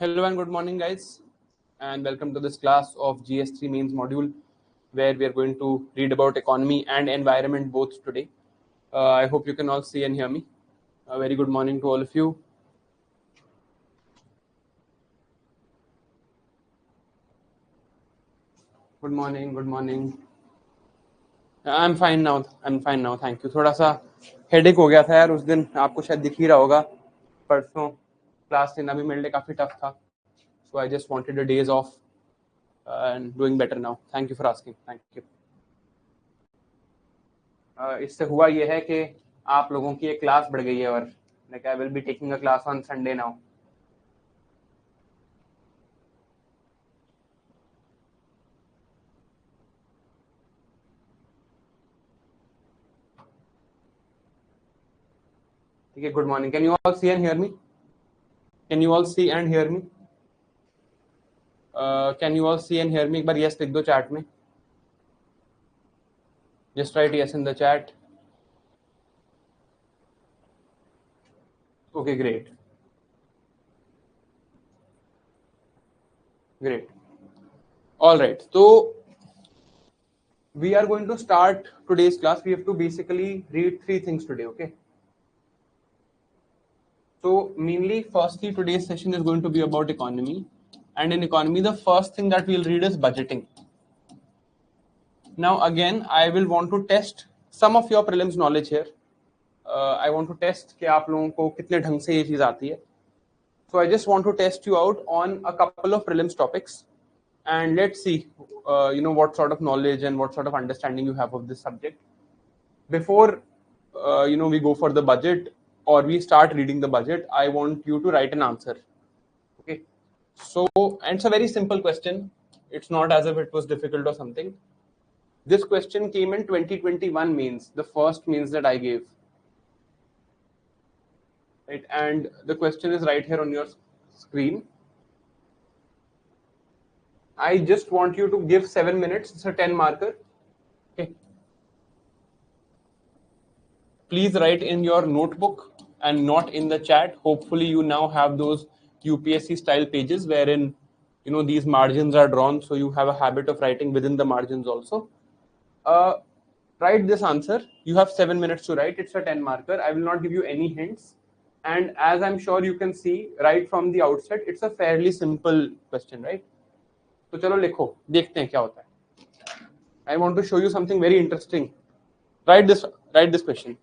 Hello and good morning, guys, and welcome to this class of GS3 mains module, where we are going to read about economy and environment both today. I hope you can all see and hear me. A very good morning to all of you. Good morning. Good morning. I'm fine now. I'm fine now. Thank you. थोड़ा सा headache हो गया था यार उस दिन, आपको शायद दिख ही रहा होगा. परसों क्लास लेना भी मेरे लिए काफी टफ था. So I just wanted a days off and doing better now. Thank you for asking. Thank you. इससे हुआ ये है कि आप लोगों की एक क्लास बढ़ गई है और like I will be taking a class on Sunday now. ठीक है. Good morning. Can you all see and hear me? Can you all see and hear me? Can you all see and hear me? एक बार yes लिख दो chat में. Just write yes in the chat. Okay, great. Great. All right. So we are going to start today's class. We have to basically read three things today. Okay. So mainly, firstly, today's session is going to be about economy, and in economy, the first thing that we'll read is budgeting. Now again, I will want to test some of your prelims knowledge here. I want to test कि आप लोगों को कितने ढंग से ये चीज आती है. So I just want to test you out on a couple of prelims topics, and let's see, what sort of knowledge and what sort of understanding you have of this subject before we go for the budget or we start reading the budget. I want you to write an answer. Okay. So, and it's a very simple question. It's not as if it was difficult or something. This question came in 2021 mains, the first mains that I gave. Right, and the question is right here on your screen. I just want you to give 7 minutes. It's a 10 marker. Okay. Please write in your notebook and not in the chat. Hopefully you now have those UPSC style pages wherein these margins are drawn, so you have a habit of writing within the margins also. Write this answer. You have 7 minutes to write. It's a 10 marker. I will not give you any hints. And as I'm sure you can see right from the outset, it's a fairly simple question, right? तो चलो लिखो, देखते हैं क्या होता है. I want to show you something very interesting. Write this question.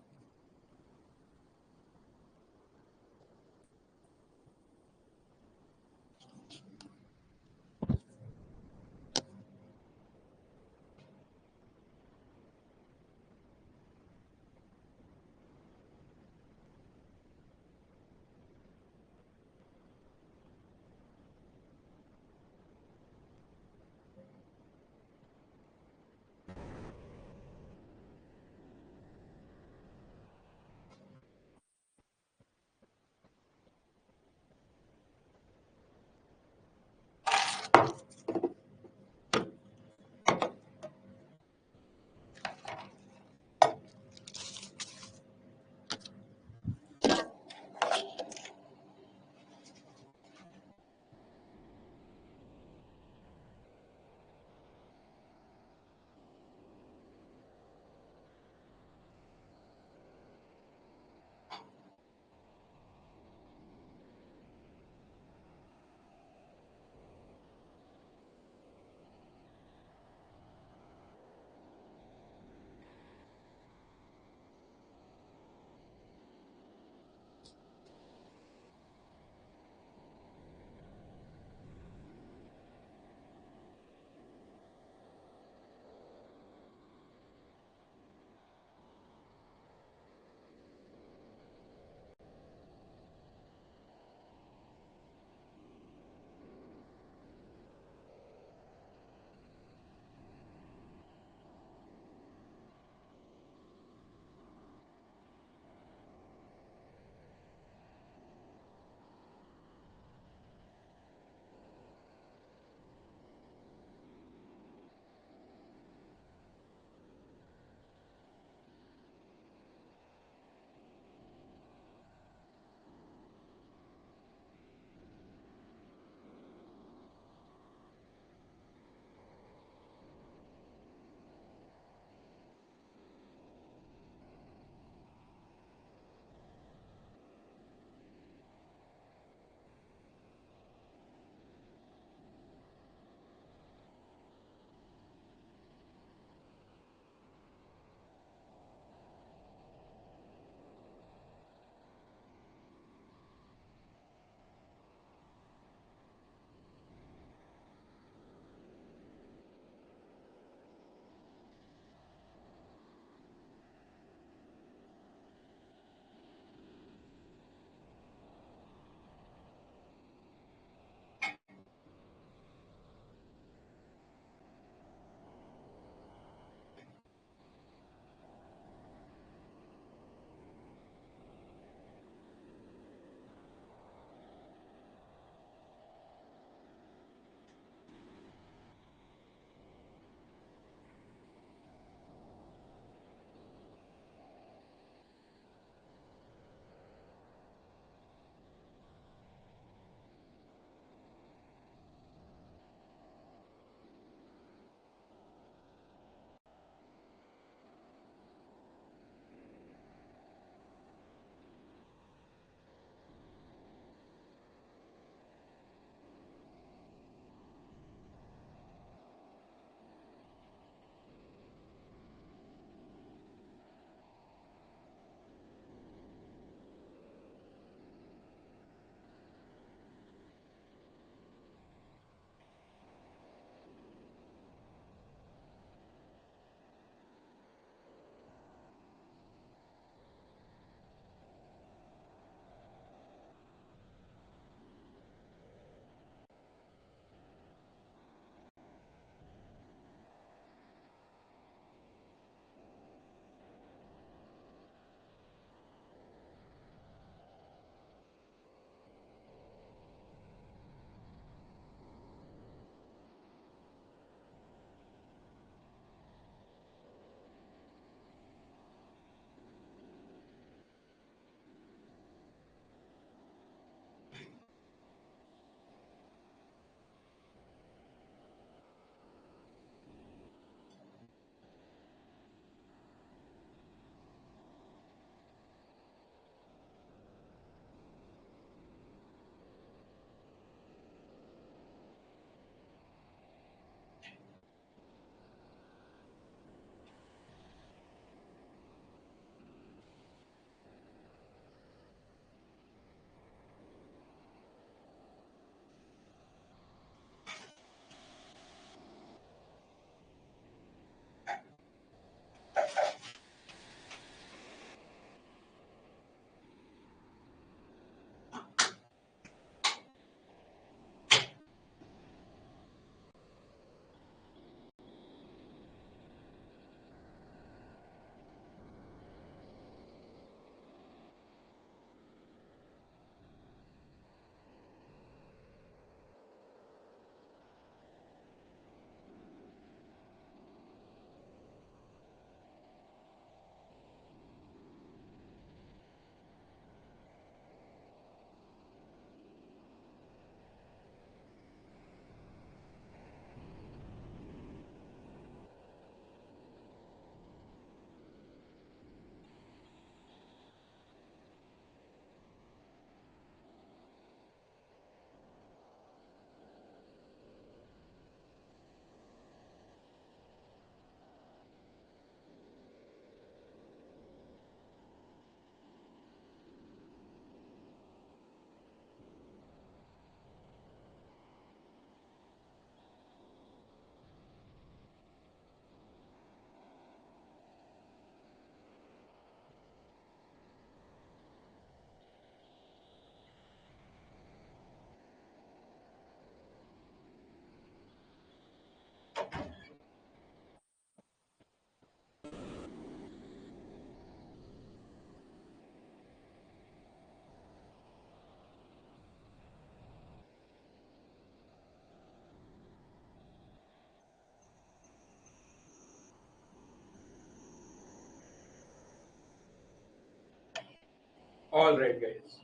All right, guys.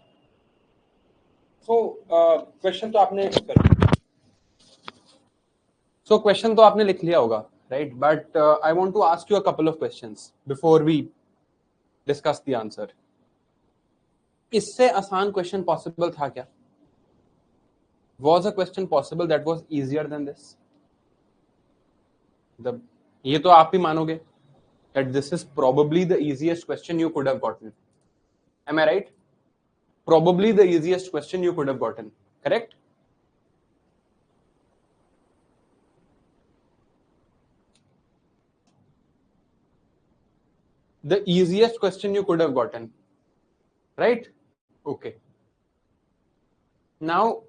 So question तो आपने So question तो आपने लिख लिया होगा, right? But I want to ask you a couple of questions before we discuss the answer. इससे आसान question possible था क्या? Was a question possible that was easier than this? ये तो आप ही मानोगे that this is probably the easiest question you could have gotten. Am I right? Probably the easiest question you could have gotten. Correct? The easiest question you could have gotten. Right? Okay. Now,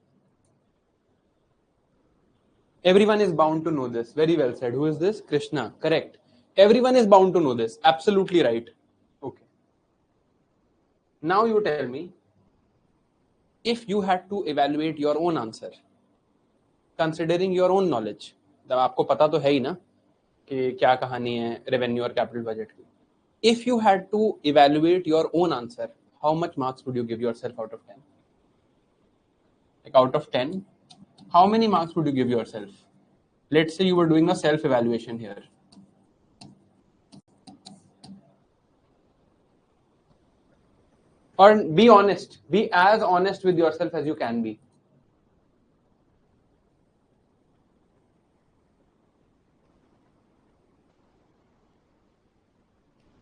everyone is bound to know this. Very well said. Who is this? Krishna. Correct. Everyone is bound to know this. Absolutely right. Okay. Now you tell me, if you had to evaluate your own answer, considering your own knowledge, तब आपको पता तो है ही ना कि क्या कहानी है रेवेन्यू और कैपिटल बजट की. If you had to evaluate your own answer, how much marks would you give yourself out of 10? Like out of 10, how many marks would you give yourself? Let's say you were doing a self-evaluation here. Or be honest. Be as honest with yourself as you can be.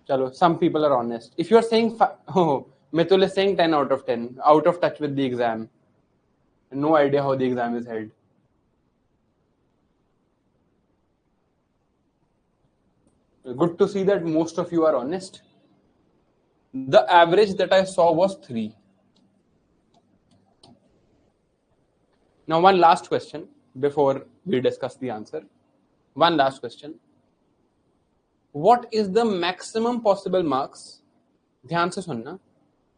Chalo, some people are honest. If you're saying, oh, Mithul is saying 10 out of 10, out of touch with the exam, no idea how the exam is held. Good to see that most of you are honest. The average that I saw was 3. Now, one last question before we discuss the answer. One last question. What is the maximum possible marks? ध्यान से सुनना.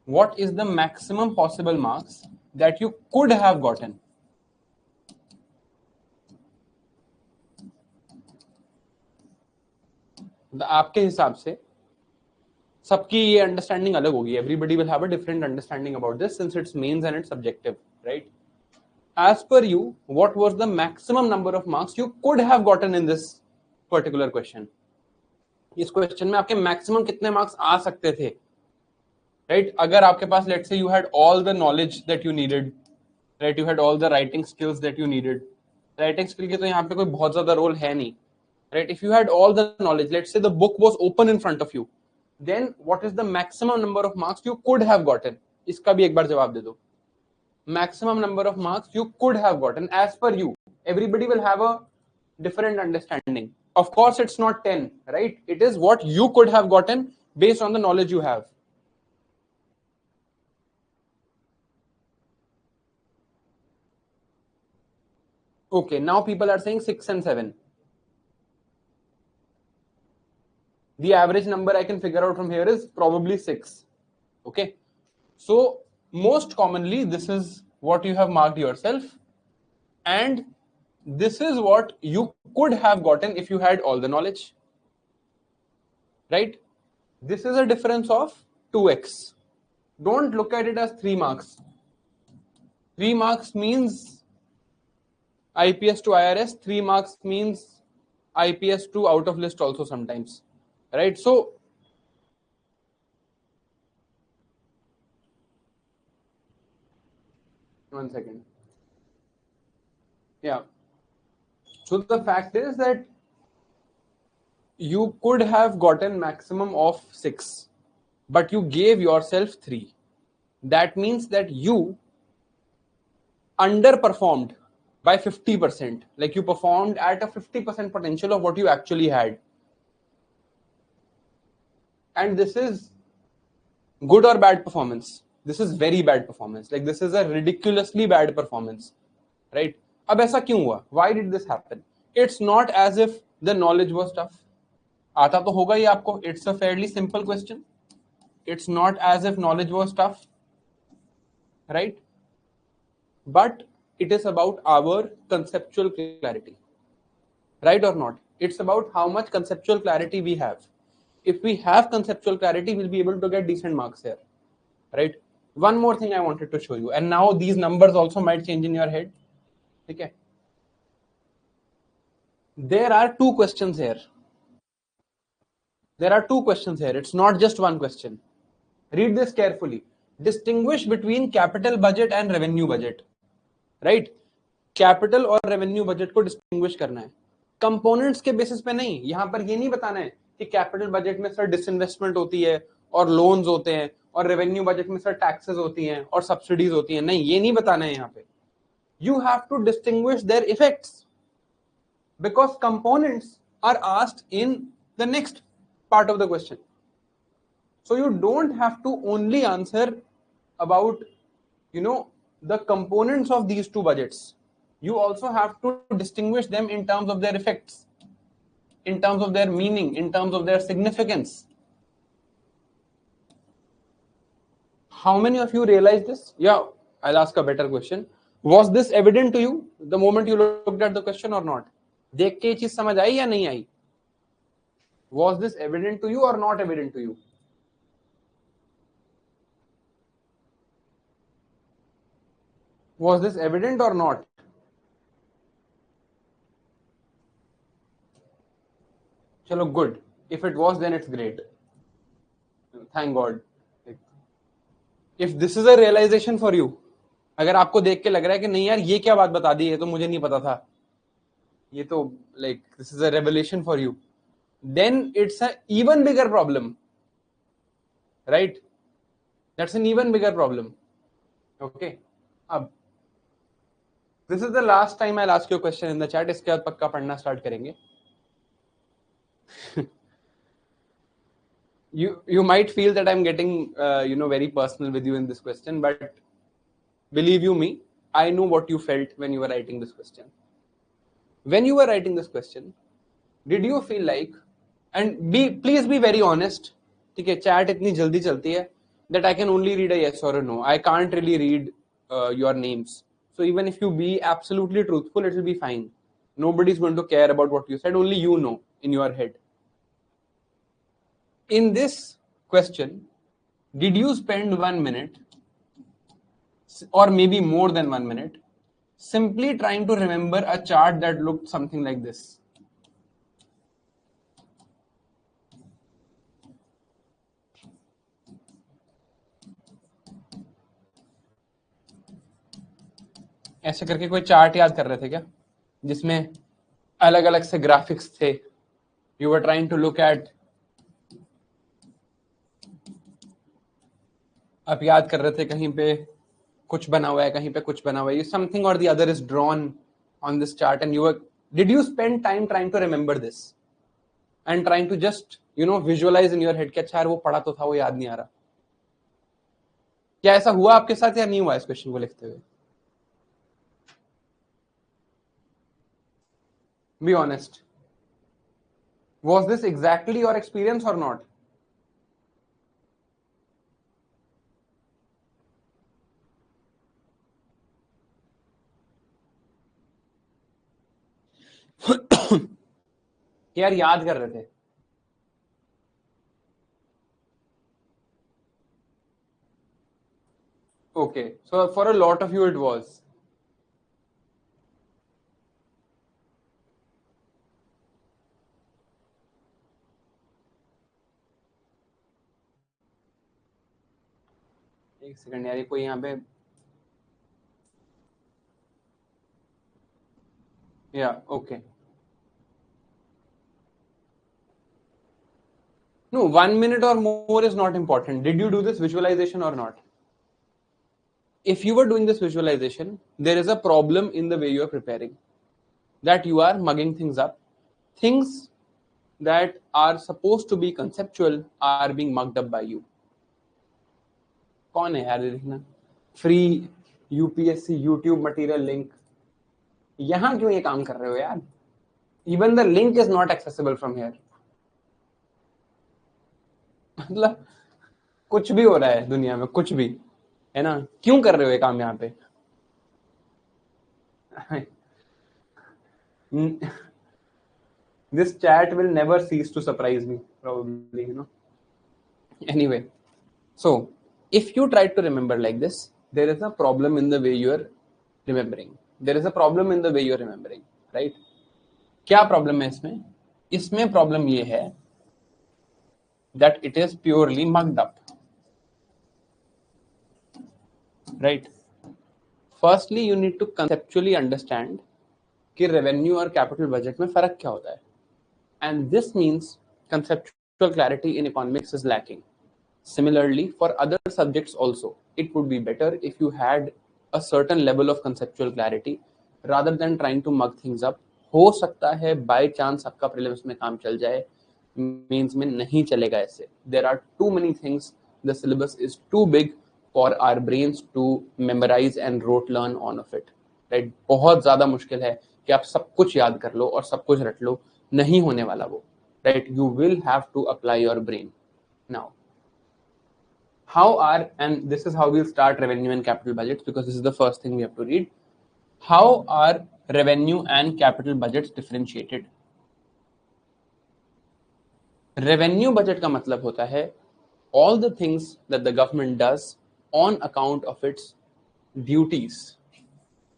What is the maximum possible marks that you could have gotten? आपके हिसाब से सबकी ये understanding अलग होगी. Everybody will have a different understanding about this since it's mains and it's subjective, right? As per you, what was the maximum number of marks you could have gotten in this particular question? इस question में आपके maximum कितने marks आ सकते थे, right? अगर आपके पास let's say you had all the knowledge that you needed, right? You had all the writing skills that you needed. Writing skill के तो यहाँ पे कोई बहुत ज्यादा रोल है नहीं, right? If you had all the knowledge, let's say the book was open in front of you, then what is the maximum number of marks you could have gotten? इसका भी एक बार जवाब दे दो. Maximum number of marks you could have gotten as per you. Everybody will have a different understanding. Of course, it's not 10, right? It is what you could have gotten based on the knowledge you have. Okay, now people are saying 6 and 7. The average number I can figure out from here is probably 6. Okay, so most commonly this is what you have marked yourself, and this is what you could have gotten if you had all the knowledge, right? This is a difference of 2x. Don't look at it as 3 marks. 3 marks means IPS to IRS, 3 marks means IPS to out of list also sometimes, right? So one second. Yeah. So the fact is that you could have gotten maximum of 6, but you gave yourself 3. That means that you underperformed by 50%. Like you performed at a 50% potential of what you actually had. And this is good or bad performance? This is very bad performance. Like this is a ridiculously bad performance, right? अब ऐसा क्यों हुआ? Why did this happen? It's not as if the knowledge was tough. आता तो होगा ही आपको. It's a fairly simple question. It's not as if knowledge was tough, right? But it is about our conceptual clarity, right or not? It's about how much conceptual clarity we have. If we have conceptual clarity, we'll be able to get decent marks here, right? One more thing I wanted to show you, and now these numbers also might change in your head. Okay. There are two questions here. There are two questions here. It's not just one question. Read this carefully. Distinguish between capital budget and revenue budget. Right? Capital और revenue budget को distinguish करना है, components के basis पे नहीं. यहां पर ये नहीं बताना है कि कैपिटल बजट में सर डिसइन्वेस्टमेंट होती है और लोन्स होते हैं, और रेवेन्यू बजट में सर टैक्सेस होती हैं और सब्सिडीज होती हैं. नहीं, ये नहीं बताना है यहां पे. You have to distinguish their effects, because components are asked in the next part of the question. So you don't have to only answer about, the components of these two budgets. You also have to distinguish them in terms of their effects, in terms of their meaning, in terms of their significance. How many of you realize this? Yeah, I'll ask a better question. Was this evident to you the moment you looked at the question or not? देख के ये चीज समझ आई या नहीं आई? Was this evident to you or not evident to you? Was this evident or not? Chalo, good. If it was, then it's great. Thank God. If this is a realization for you, अगर आपको देख के लग रहा है कि नहीं यार ये क्या बात बता दी है, तो मुझे नहीं पता था, ये तो like this is a revelation for you, then it's an even bigger problem, right? That's an even bigger problem. Okay. अब this is the last time I'll ask you a question in the chat. इसके बाद पक्का पढ़ना start करेंगे. You might feel that I'm getting very personal with you in this question, but believe you me, I know what you felt when you were writing this question. When you were writing this question, did you feel like, and please be very honest, ठीक है, chat इतनी जल्दी चलती है that I can only read a yes or a no. I can't really read your names. So even if you be absolutely truthful, it will be fine. Nobody's going to care about what you said. Only you know in your head. In this question, did you spend 1 minute or maybe more than 1 minute simply trying to remember a chart that looked something like this? ऐसे करके कोई chart याद कर रहे थे क्या, जिसमें अलग अलग से ग्राफिक्स थे? You were trying to look at, आप याद कर रहे थे कहीं पे कुछ बना हुआ है, कहीं पे कुछ बना हुआ है, something or the other is drawn on this chart, and did you spend time trying to remember this and trying to just visualize in your head कि अच्छा यार वो पढ़ा तो था, वो याद नहीं आ रहा? क्या ऐसा हुआ आपके साथ या नहीं हुआ इस क्वेश्चन को लिखते हुए? Be honest. Was this exactly your experience or not? यार याद कर रहे थे. Okay, so for a lot of you it was. एक सेकंड यार, कोई यहाँ पे, yeah, okay. No, 1 minute or more is not important. Did you do this visualization or not? If you were doing this visualization, there is a problem in the way you are preparing, that you are mugging things up. Things that are supposed to be conceptual are being mugged up by you. कौन है यार देखना? Free UPSC YouTube material link, यहां क्यों ये काम कर रहे हो यार? Even the link is not accessible from here. मतलब कुछ भी हो रहा है दुनिया में, कुछ भी है ना, क्यों कर रहे हो ये काम यहाँ पे? This chat will never cease to surprise me, probably, Anyway, so if you try to remember like this, there is a problem in the way you are remembering. There is a problem in the way you are remembering, right? क्या problem है इसमें? इसमें problem ये है that it is purely mugged up, right? Firstly, you need to conceptually understand कि revenue और capital budget में फर्क क्या होता है, and this means conceptual clarity in economics is lacking. Similarly, for other subjects also, it would be better if you had a certain level of conceptual clarity rather than trying to mug things up. हो सकता है by chance आपका prelims में काम चल जाए, means में नहीं चलेगा ऐसे. There are too many things. The syllabus is too big for our brains to memorize and rote learn on of it. Right? बहुत ज़्यादा मुश्किल है कि आप सब कुछ याद कर लो और सब कुछ रट लो. नहीं होने वाला वो. Right? You will have to apply your brain. Now, and this is how we'll start revenue and capital budgets, because this is the first thing we have to read. How are revenue and capital budgets differentiated? Revenue budget का मतलब होता है all the things that the government does on account of its duties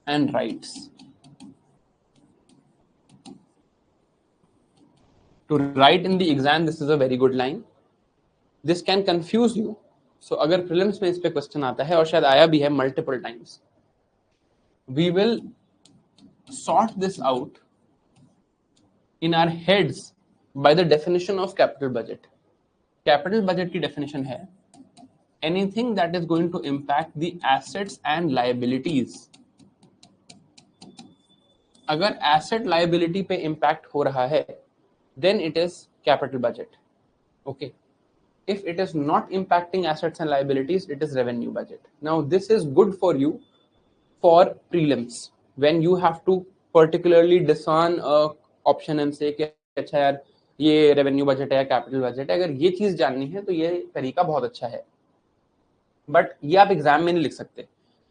and rights. To write in the exam, this is a very good line. This can confuse you. So अगर prelims में इस पे question आता है और शायद आया भी है multiple times, we will sort this out in our heads by the definition of capital budget. Capital budget की definition है anything that is going to impact the assets and liabilities. अगर asset liability पे impact हो रहा है, then it is capital budget. Okay. If it is not impacting assets and liabilities, it is revenue budget. Now, this is good for you for prelims when you have to particularly discern a option and say कि अच्छा यार ये revenue budget है या capital budget है. अगर ये चीज जाननी है तो ये तरीका बहुत अच्छा है. But ये आप एग्जाम में नहीं लिख सकते.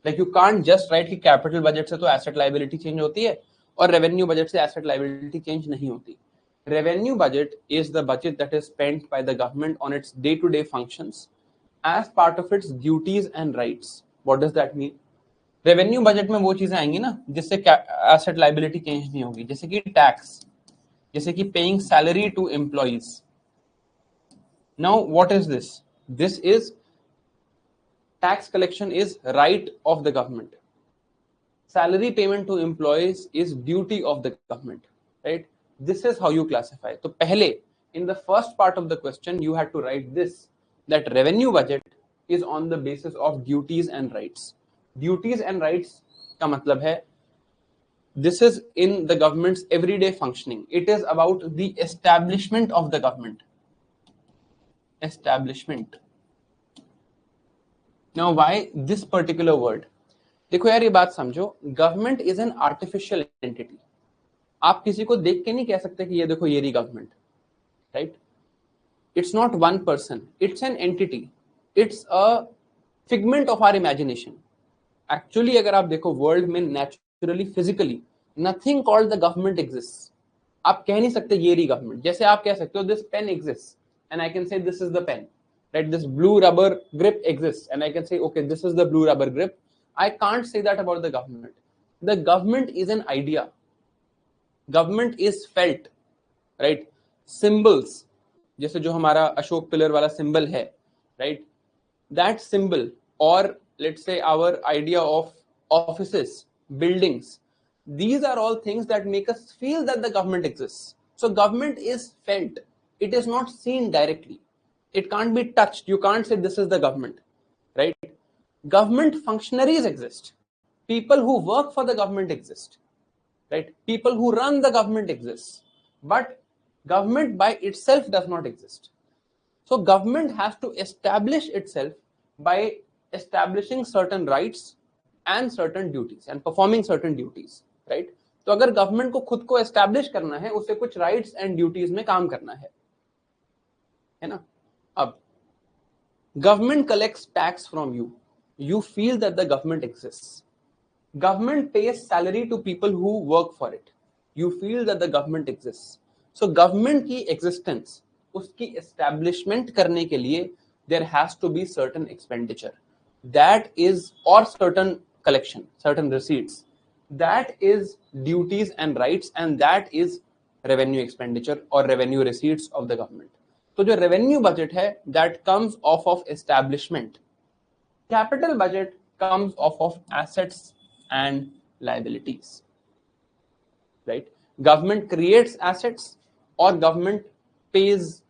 Like you can't just write कि capital budget से तो asset liability change होती है और revenue budget से asset liability change नहीं होती. Revenue budget is the budget that is spent by the government on its day-to-day functions as part of its duties and rights. What does that mean? Revenue budget में वो चीजें आएंगी ना जिससे asset liability change नहीं होगी, जैसे कि tax, जैसे कि paying salary to employees. Now, what is this? This is tax collection is right of the government. Salary payment to employees is duty of the government, right? This is how you classify. So pehle, in the first part of the question, you had to write this, that revenue budget is on the basis of duties and rights. Duties and rights ka matlab hai, this is in the government's everyday functioning. It is about the establishment of the government. Establishment. Now, why this particular word? देखो यार ये बात समझो, government is an artificial entity. आप किसी को देख के नहीं कह सकते कि ये देखो ये रही government, right? It's not one person, it's an entity, it's a figment of our imagination. Actually अगर आप देखो वर्ल्ड में naturally physically nothing called the government exist. आप कह नहीं सकते ये रही गवर्नमेंट. जैसे आप कह सकते हो this pen exist and I can say this is the pen, right? This blue rubber grip exists and I can say okay, this is the blue rubber grip. I can't say that about the government. The government is an idea. Government is felt, right? Symbols, जैसे जो हमारा Ashok pillar वाला symbol है, right? That symbol, or let's say our idea of offices, buildings, these are all things that make us feel that the government exists. So government is felt. It is not seen directly. It can't be touched. You can't say this is the government, right? Government functionaries exist. People who work for the government exist, right? People who run the government exist. But government by itself does not exist. So government has to establish itself by establishing certain rights and certain duties and performing certain duties, right? तो अगर government को खुद को establish करना है, उसे कुछ rights and duties में काम करना है ना? अब government collects tax from you. You feel that the government exists. Government pays salary to people who work for it. You feel that the government exists. So government की existence, उसकी establishment करने के लिए there has to be certain expenditure, that is, or certain collection, certain receipts, that is duties and rights, and that is revenue expenditure or revenue receipts of the government. तो जो revenue budget है, that comes off of establishment. Capital budget comes off of assets and liabilities, right? Government creates assets, or government pays,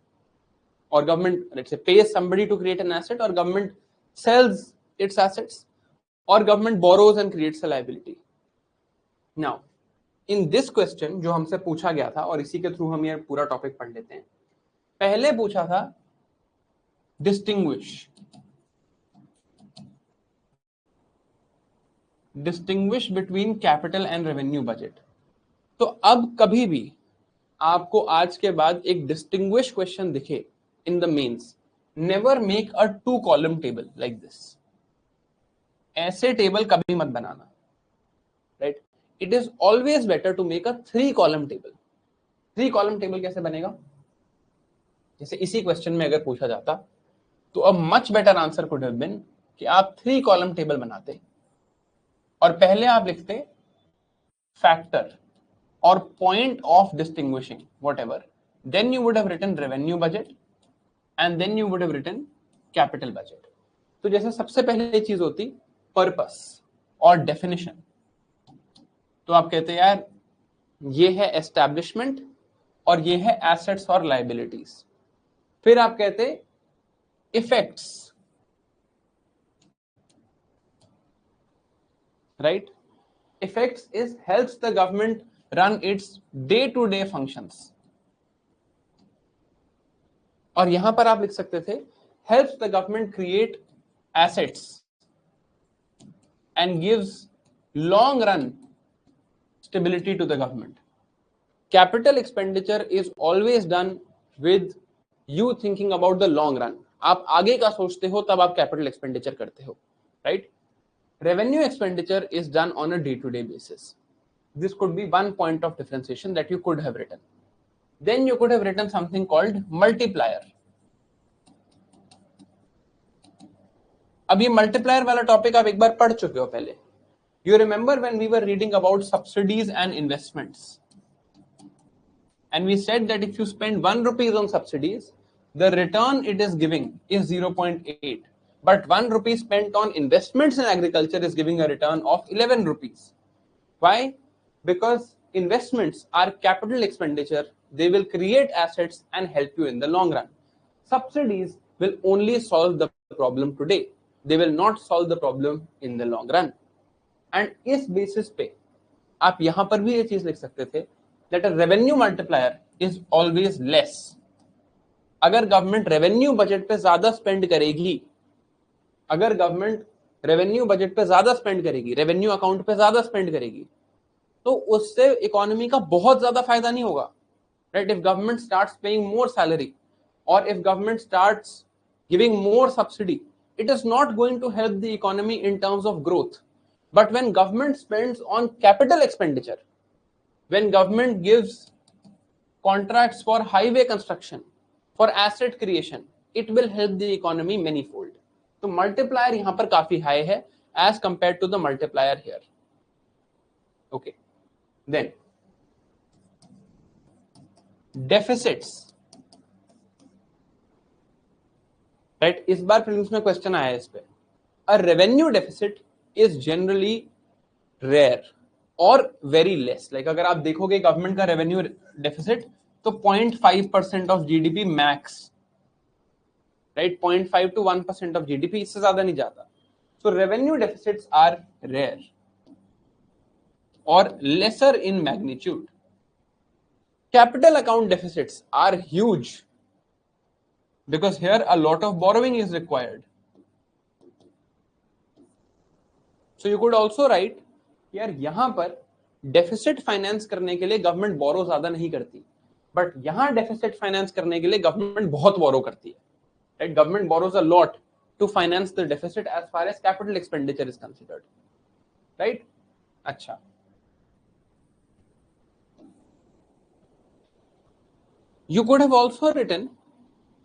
or government, let's say, pays somebody to create an asset, or government sells its assets, or government borrows and creates a liability. Now, in this question जो हमसे पूछा गया था, और इसी के through हम ये पूरा टॉपिक पढ़ लेते हैं, पहले पूछा था distinguish between capital and revenue budget. तो अब कभी भी आपको आज के बाद एक डिस्टिंग्विश क्वेश्चन दिखे in the mains, never make a 2 column table like this. ऐसे टेबल कभी मत बनाना, right? It is always better to make a 3 column table. 3 column table कैसे बनेगा? जैसे इसी क्वेश्चन में अगर पूछा जाता, तो a much better answer could have been कि आप 3 कॉलम टेबल बनाते और पहले आप लिखते factor or point of distinguishing, whatever, then you would have written revenue budget and then you would have written capital budget. तो जैसे सबसे पहले चीज होती purpose और definition, तो आप कहते हैं यार ये है establishment और ये है assets और liabilities. फिर आप कहते effects, right? Effects is helps the government run its day-to-day functions. और यहां पर आप लिख सकते थे helps the government create assets and gives long run stability to the government. Capital expenditure is always done with you thinking about the long run. आप आगे का सोचते हो तब आप capital expenditure करते हो, right? Revenue expenditure is done on a day-to-day basis. This could be one point of differentiation that you could have written. Then you could have written something called multiplier. अब ये multiplier वाला topic आप एक बार पढ़ चुके हो पहले. You remember when we were reading about subsidies and investments, and we said that if you spend 1 rupees on subsidies, the return it is giving is 0.8. But 1 rupee spent on investments in agriculture is giving a return of 11 rupees. Why? Because investments are capital expenditure. They will create assets and help you in the long run. Subsidies will only solve the problem today. They will not solve the problem in the long run. And इस basis पे आप यहां पर भी ये चीज लिख सकते थे that a revenue multiplier is always less. अगर गवर्नमेंट रेवेन्यू बजट पे ज्यादा स्पेंड करेगी, अगर गवर्नमेंट रेवेन्यू बजट पे ज्यादा स्पेंड करेगी, रेवेन्यू अकाउंट पे ज्यादा स्पेंड करेगी, तो उससे इकोनॉमी का बहुत ज्यादा फायदा नहीं होगा, right? If government starts paying more salary और if government starts giving more subsidy, it is not going to help the economy in terms of growth. But when government spends on capital expenditure, when government gives contracts for highway construction, for asset creation, it will help the economy manifold. तो multiplier यहां पर काफी high है as compared to the multiplier here. Okay. Then deficits, right? इस बार prelims में question आया है इस पे. A revenue deficit is generally rare or very less. Like अगर आप देखोगे गवर्नमेंट का रेवेन्यू डेफिसिट तो 0.5% of GDP max, right? 0.5 to 1% of GDP, इससे ज्यादा नहीं जाता. So revenue deficits are rare or lesser in magnitude. Capital account deficits are huge because here a lot of borrowing is required. So you could also write, यार यहां पर deficit finance करने के लिए गवर्नमेंट बोरो ज्यादा नहीं करती, बट यहां डेफिसिट फाइनेंस करने के लिए गवर्नमेंट बहुत बोरो करती है, right? Government borrows a lot to finance the deficit as far as capital expenditure is considered, right? अच्छा, you could have also written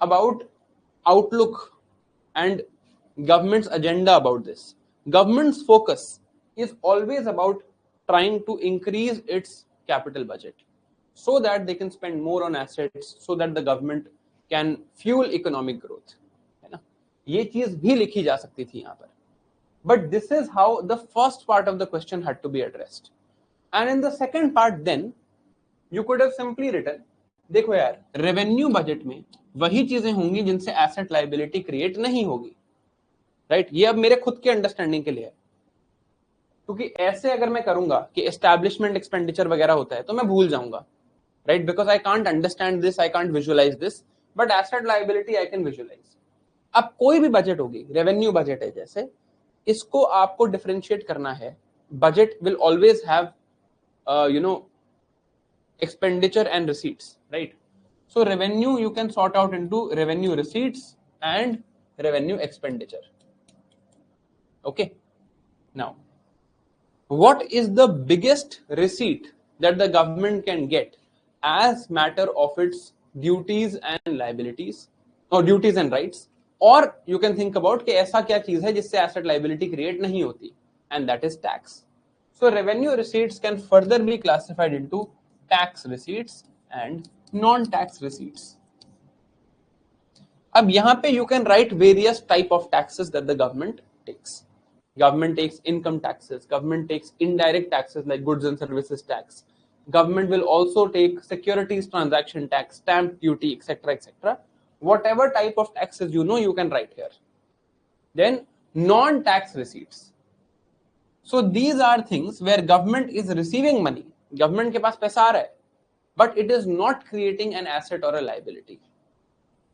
about outlook and government's agenda about this. Government's focus is always about trying to increase its capital budget so that they can spend more on assets, so that the government can fuel economic growth. है ना? ये चीज भी लिखी जा सकती थी यहाँ पर. But this is how the first part of the question had to be addressed. And in the second part, then you could have simply written, देखो यार, रेवेन्यू बजट में वही चीजें होंगी जिनसे एसेट लायबिलिटी क्रिएट नहीं होगी, राइट? ये अब मेरे खुद के अंडरस्टैंडिंग के लिए है, क्योंकि ऐसे अगर मैं करूंगा कि एस्टैब्लिशमेंट एक्सपेंडिचर वगैरह होता है तो मैं भूल जाऊंगा, right? Because I can't understand this, I can't visualise this, but asset liability I can visualise. अब कोई भी बजट होगी, रेवेन्यू बजट है जैसे, इसको आपको डिफरेंशिएट करना है. Budget will always have expenditure and receipts, right? So revenue you can sort out into revenue receipts and revenue expenditure. Okay, now what is the biggest receipt that the government can get as matter of its duties and liabilities, or duties and rights? Or you can think about कि ऐसा क्या चीज है जिससे asset liability create नहीं होती, and that is tax. So revenue receipts can further be classified into tax receipts and non-tax receipts. अब यहाँ पे you can write various type of taxes that the government takes. Government takes income taxes, government takes indirect taxes like goods and services tax. Government will also take securities transaction tax, stamp duty, etc., etc. Whatever type of taxes you know, you can write here. Then non-tax receipts. So these are things where government is receiving money. Government के पास पैसा आ रहा है, but it is not creating an asset और a liability.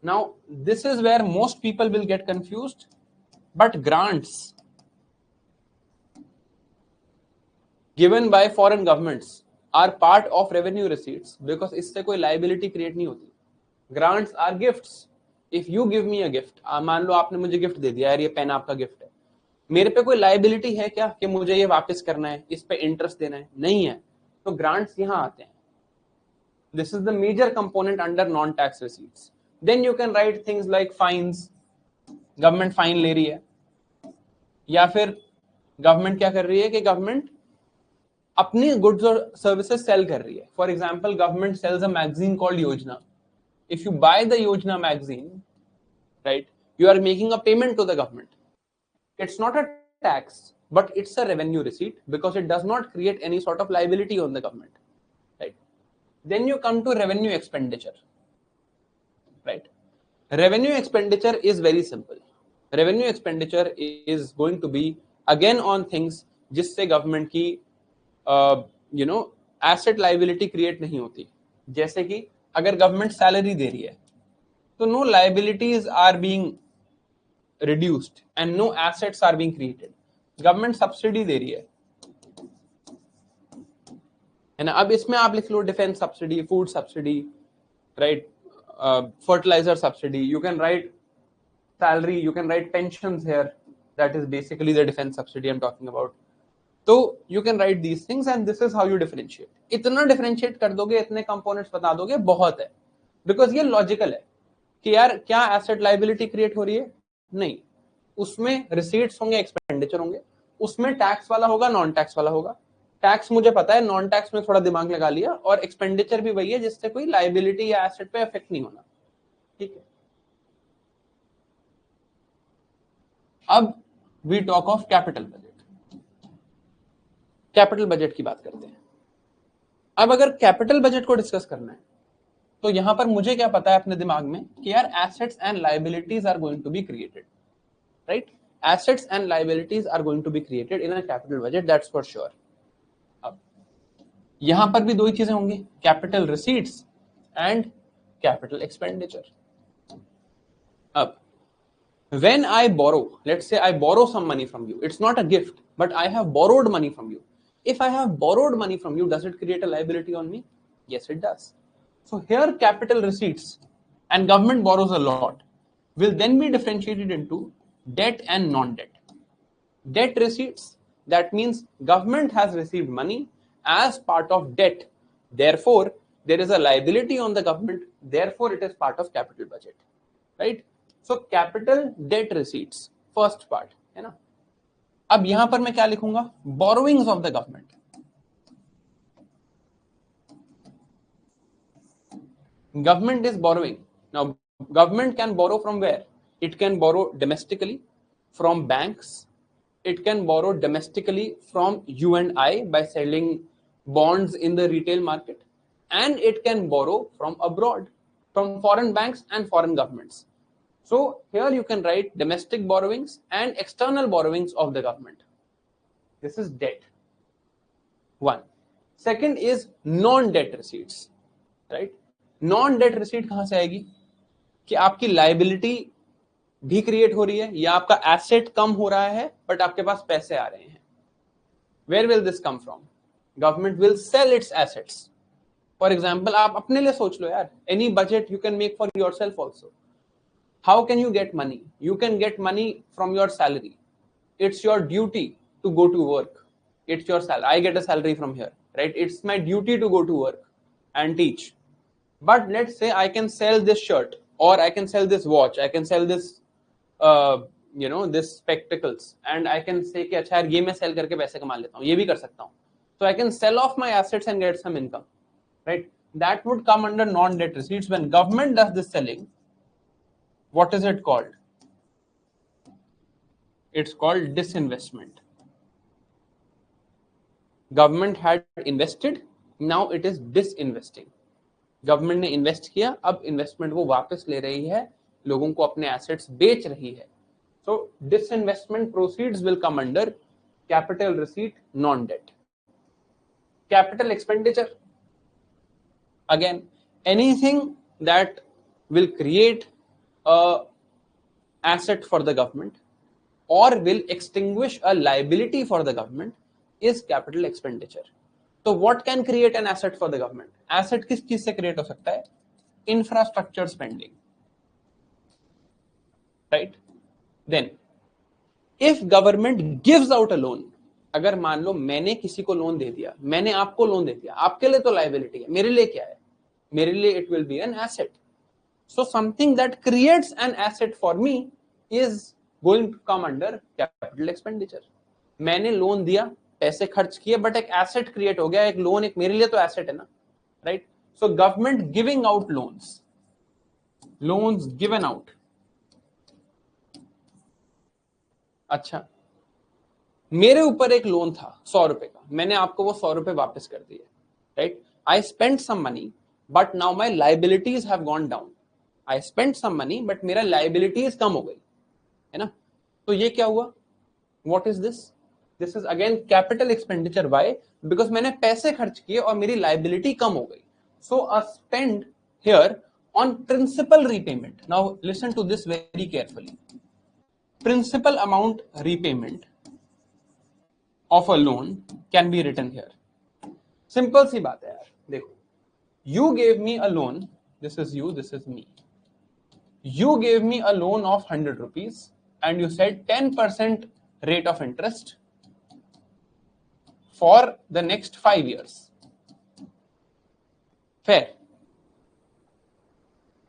Now this is where most people will get confused. But grants given by foreign governments are part of revenue receipts, because इससे कोई liability create नहीं होती. Grants are gifts. If you give me a gift, मान लो आपने मुझे gift दे दिया, यार ये पेन आपका गिफ्ट है, मेरे पे कोई लायबिलिटी है क्या कि मुझे ये वापस करना है, इस पे इंटरेस्ट देना है? नहीं है. तो ग्रांट्स यहां आते हैं. This is the major component under non tax receipts. Then you can write things like fines. Government fine ले रही है, या फिर गवर्नमेंट क्या कर रही है कि गवर्नमेंट अपनी गुड्स और सर्विसेज सेल कर रही है. For example, government sells a magazine called Yojana. If you buy the Yojana magazine, right, you are making a payment to the government. It's not a tax, but it's a revenue receipt because it does not create any sort of liability on the government, right? Then you come to revenue expenditure, right? Revenue expenditure is very simple. Revenue expenditure is going to be again on things जिससे government की asset liability create नहीं होती. जैसे कि अगर government salary दे रही है तो no liabilities are being reduced and no assets are being created. Government subsidy दे रही है ना. अब इसमें आप लिख लो defence subsidy, food subsidy, right, fertiliser subsidy. You can write salary, you can write pensions here. That is basically the defence subsidy I am talking about. तो you can write these things and this is how you differentiate. इतना differentiate कर दोगे, इतने components बता दोगे, बहुत है. Because ये लॉजिकल है कि यार क्या एसेट लायबिलिटी क्रिएट हो रही है? नहीं. उसमें रिसीट्स होंगे, एक्सपेंडिचर होंगे, उसमें टैक्स वाला होगा, नॉन टैक्स वाला होगा. टैक्स मुझे पता है, नॉन टैक्स में थोड़ा दिमाग लगा लिया, और एक्सपेंडिचर भी वही है जिससे कोई लायबिलिटी या एसेट पे इफेक्ट नहीं होना. ठीक है. अब we talk of capital budget. Capital budget की बात करते हैं. अब अगर कैपिटल बजट को डिस्कस करना है तो यहां पर मुझे क्या पता है अपने दिमाग में कि यार assets and liabilities are going to be created, right? Assets and liabilities are going to be created in a capital budget, that's for sure. अब यहां पर भी दो ही चीजें होंगी, capital receipts and capital expenditure. अब when I borrow, let's say I borrow some money from you, it's not a gift, but I have borrowed money from you. If I have borrowed money from you, does it create a liability on me? Yes, it does. So here capital receipts, and government borrows a lot, will then be differentiated into debt and non-debt. Debt receipts, that means government has received money as part of debt, therefore there is a liability on the government, therefore it is part of capital budget, right? So capital debt receipts first part है ना. अब यहां पर मैं क्या लिखूंगा, borrowings of the government. Government is borrowing. Now, government can borrow from where? It can borrow domestically from banks. It can borrow domestically from you and I by selling bonds in the retail market. And it can borrow from abroad, from foreign banks and foreign governments. So here you can write domestic borrowings and external borrowings of the government. This is debt. One. Second is non-debt receipts, right? Non debt receipt कहां से आएगी कि आपकी liability भी create हो रही है या आपका एसेट कम हो रहा है बट आपके पास पैसे आ रहे हैं. Where will this come from? Government will sell its assets. For example आप अपने लिए सोच लो यार, any budget you can make for yourself also. How can you get money? You can get money from your salary. It's your duty to go to work. It's your salary. I get a salary from here, right? It's my duty to go to work and teach. But let's say I can sell this shirt, or I can sell this watch, I can sell this this spectacles, and I can say कि अच्छा यार ये मैं sell करके पैसे कमा लेता हूँ, ये भी कर सकता हूँ. So I can sell off my assets and get some income, right? That would come under non-debt receipts. When government does this selling, what is it called? It's called disinvestment. Government had invested, now it is disinvesting. Government ने invest किया, अब investment वो वापस ले रही है, लोगों को अपने एसेट्स बेच रही है. So disinvestment proceeds will come under capital receipt, non debt. Capital expenditure, again anything that will create a asset for the government or will extinguish a liability for the government is capital expenditure. तो what can create an asset for the government? Asset किस चीज से create हो सकता है? Infrastructure spending, right? Then, if government gives out a loan, अगर मान लो मैंने किसी को लोन दे दिया, मैंने आपको लोन दे दिया, आपके लिए तो liability है, मेरे लिए क्या है? मेरे लिए it will be an asset. So something that creates an asset for me is going to come under capital expenditure. मैंने लोन दिया, पैसे खर्च किए, बट एक एसेट क्रिएट हो गया. एक लोन एक मेरे लिए तो एसेट है ना, right? So government giving out loans given out. अच्छा, मेरे ऊपर एक लोन था 100 रुपए का, मैंने आपको वो 100 रुपए वापस कर दिए, right? I spent some money but now my liabilities have gone down. I spent some money but मेरा लाइबिलिटीज कम हो गई, है ना? तो ये क्या हुआ? What is this? This is again capital expenditure. Why? Because मैंने पैसे खर्च किए और मेरी liability कम हो गई. So a spend here on principal repayment. Now listen to this very carefully. Principal amount repayment of a loan can be written here. Simple सी बात है यार, देखो. You gave me a loan. This is you, this is me. You gave me a loan of 100 rupees and you said 10% rate of interest for the next 5 years. Fair.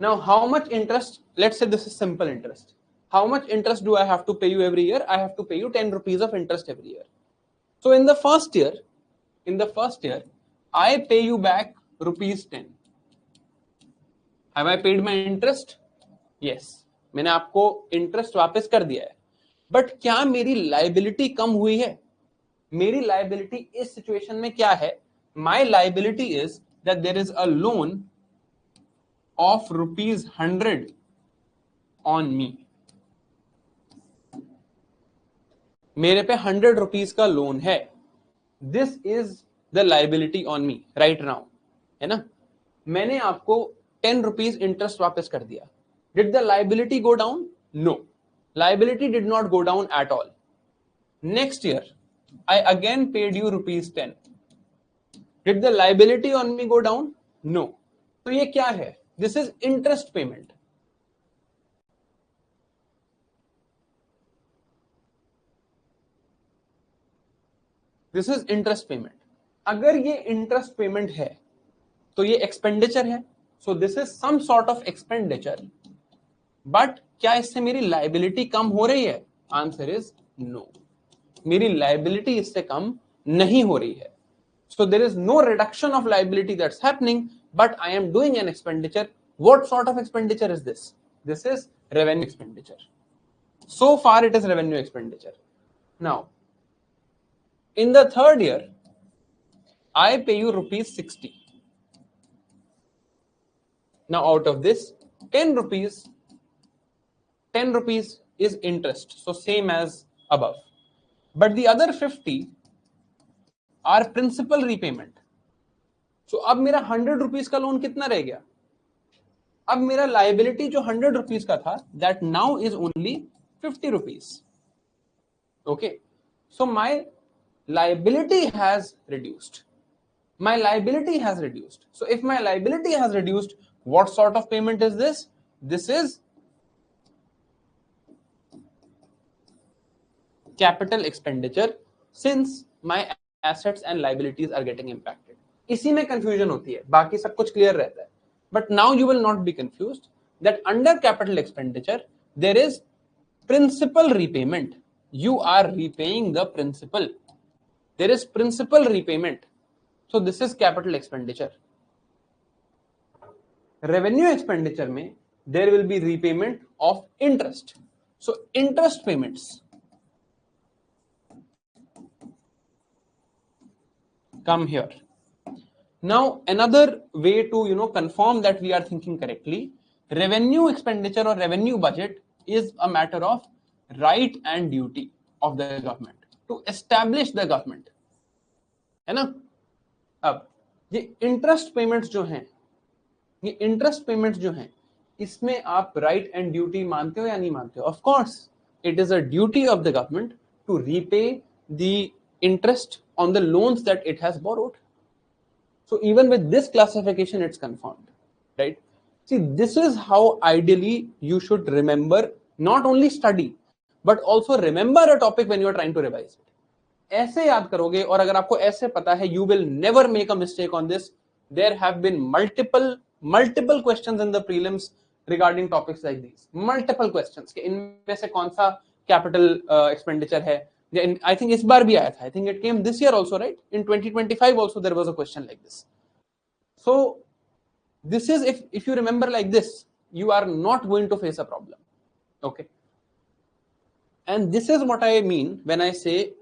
Now, how much interest? Let's say this is simple interest. How much interest do I have to pay you every year? I have to pay you 10 rupees of interest every year. So in the first year, I pay you back rupees 10. Have I paid my interest? Yes. मैंने आपको interest वापस कर दिया है. But क्या मेरी liability कम हुई है? मेरी लाइबिलिटी इस सिचुएशन में क्या है? My liability is that there is a loan of ₹100 on me. मेरे पे 100 रुपीज का लोन है. This is the liability on me right now, है ना? मैंने आपको 10 रुपीज इंटरेस्ट वापस कर दिया. Did the liability go down? No, liability did not go down at all. Next year I again paid you rupees 10. Did the liability on me go down? No. तो ये क्या है? This is interest payment. This is interest payment. अगर ये interest payment है, तो ये expenditure है. So this is some sort of expenditure, but क्या इससे मेरी लाइबिलिटी कम हो रही है? आंसर इज नो, मेरी लाइबिलिटी इससे कम नहीं हो रही है. So there is no reduction of liability that's happening, but I am doing an expenditure. What sort of expenditure is this? This is revenue expenditure. So far it is revenue expenditure. Now, in the third year, I pay you rupees 60. Now out of this, 10 rupees is interest, so same as above. But the other 50 are principal repayment. So अब मेरा 100 rupees का loan कितना रह गया? अब मेरा liability जो 100 rupees का था, that now is only 50 rupees. Okay, so my liability has reduced. My liability has reduced. So if my liability has reduced, what sort of payment is this? This is capital expenditure, since my assets and liabilities are getting impacted. इसी में confusion होती है, बाकी सब कुछ clear रहता है. But now you will not be confused that under capital expenditure there is principal repayment. You are repaying the principal. There is principal repayment. So this is capital expenditure. Revenue expenditure में there will be repayment of interest. So interest payments come here. Now another way to confirm that we are thinking correctly, revenue expenditure or revenue budget is a matter of right and duty of the government to establish the government, है ना. अब ये interest payments जो हैं, ये interest payments जो हैं, इसमें आप राइट एंड ड्यूटी मानते हो या नहीं मानते हो? Of course it is a duty of the government to repay the interest on the loans that it has borrowed. So even with this classification, it's confirmed, right? See, this is how ideally you should remember, not only study, but also remember a topic when you are trying to revise it. ऐसे याद करोगे, और अगर आपको ऐसे पता है, you will never make a mistake on this. There have been multiple questions in the prelims regarding topics like these. Multiple questions कि इनमें से कौन सा capital expenditure है. I think इस बार भी आया था. I think it came this year also, right? In 2025 also there was a question like this. So this is, if you remember like this, you are not going to face a problem. Okay. And this is what I mean when I say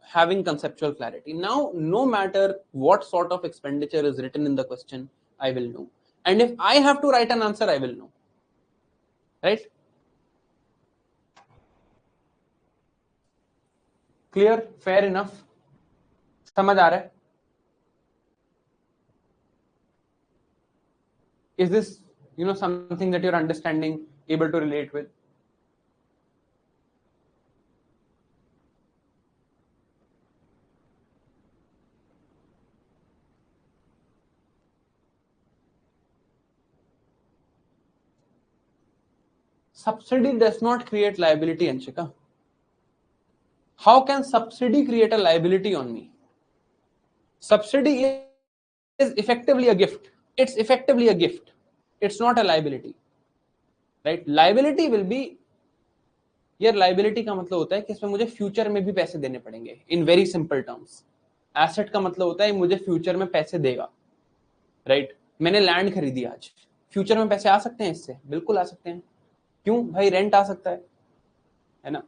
having conceptual clarity. Now, no matter what sort of expenditure is written in the question, I will know. And if I have to write an answer, I will know. Right? Clear? Fair enough? समझ आ रहा है? Is this something that you're understanding, able to relate with? Subsidy does not create liability, Anshika. How can subsidy create a liability on me? Subsidy is effectively a gift. It's effectively a gift. It's not a liability, right? Liability will be, यार liability का मतलब होता है कि इसमें मुझे future में भी पैसे देने पड़ेंगे. In very simple terms, asset का मतलब होता है मुझे फ्यूचर में पैसे देगा, right? मैंने लैंड खरीदी आज, फ्यूचर में पैसे आ सकते हैं इससे? बिल्कुल आ सकते हैं. क्यों भाई? रेंट आ सकता है ना.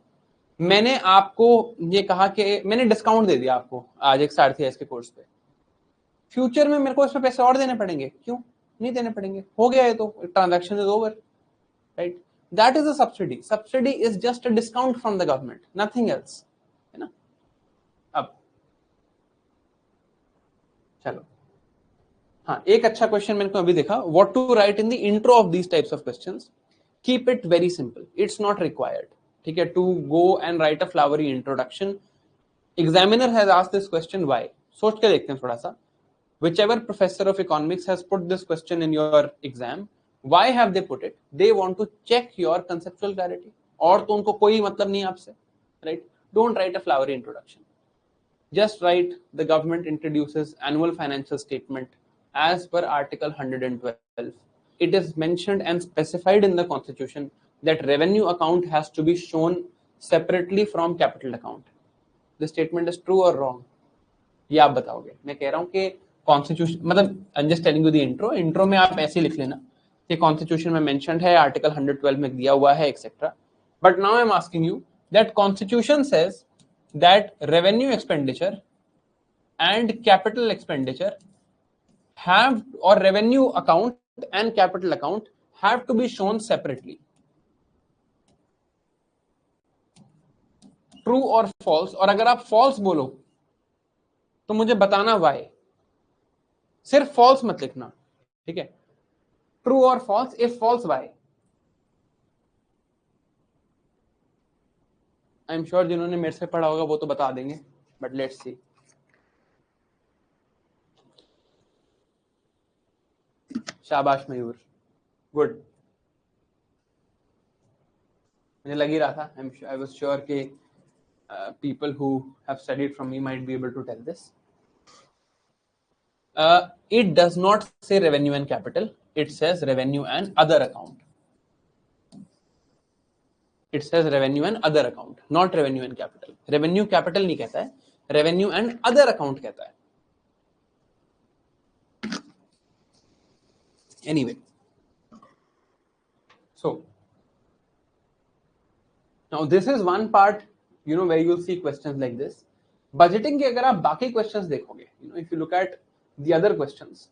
मैंने आपको ये कहा कि मैंने डिस्काउंट दे दिया आपको आज एक सारथी एस के कोर्स पे, फ्यूचर में मेरे को इसमें पैसे और देने पड़ेंगे? क्यों नहीं देने पड़ेंगे? हो गया है तो, transaction is over, right? That is a subsidy. Subsidy is just a discount from the government, nothing else, है ना. अब चलो, हाँ, एक अच्छा क्वेश्चन मैंने अभी देखा, what to write in the intro of these types of questions. Keep it very simple, it's not required, ठीक है, to go and write a flowery introduction. Examiner has asked this question, why? सोच के देखते हैं थोड़ा सा. Whichever professor of economics has put this question in your exam, why have they put it? They want to check your conceptual clarity. और तो उनको कोई मतलब नहीं आपसे, right? Don't write a flowery introduction. Just write the government introduces annual financial statement as per Article 112. It is mentioned and specified in the Constitution that revenue account has to be shown separately from capital account. This statement is true or wrong? ये आप बताओगे. मैं कह रहा हूं कि constitution, मतलब I am just telling you the intro में आप ऐसे लिख लेना कि कॉन्स्टिट्यूशन में मेंशन्ड है, आर्टिकल 112 में दिया हुआ है, etcetera. But now I am asking you that constitution says that revenue expenditure and capital expenditure have, or revenue account and capital account have to be shown separately. True or false? और अगर आप false बोलो तो मुझे बताना why. सिर्फ false मत लिखना, ठीक है? True or false? If false, why? I'm sure जिन्होंने मेरे से पढ़ा होगा वो तो बता देंगे, but let's see. शाबाश मयूर, गुड. मुझे लग ही रहा था, आई वाज श्योर कि people who have studied from me might be able to tell this. It does not say revenue and capital, it says revenue and other account. It says revenue and other account, not revenue and capital. Revenue capital नहीं कहता है, revenue and other account कहता है. Anyway, so now this is one part, you know, where you'll see questions like this. Budgeting के अगर आप बाकी questions देखोगे, you know, if you look at the other questions,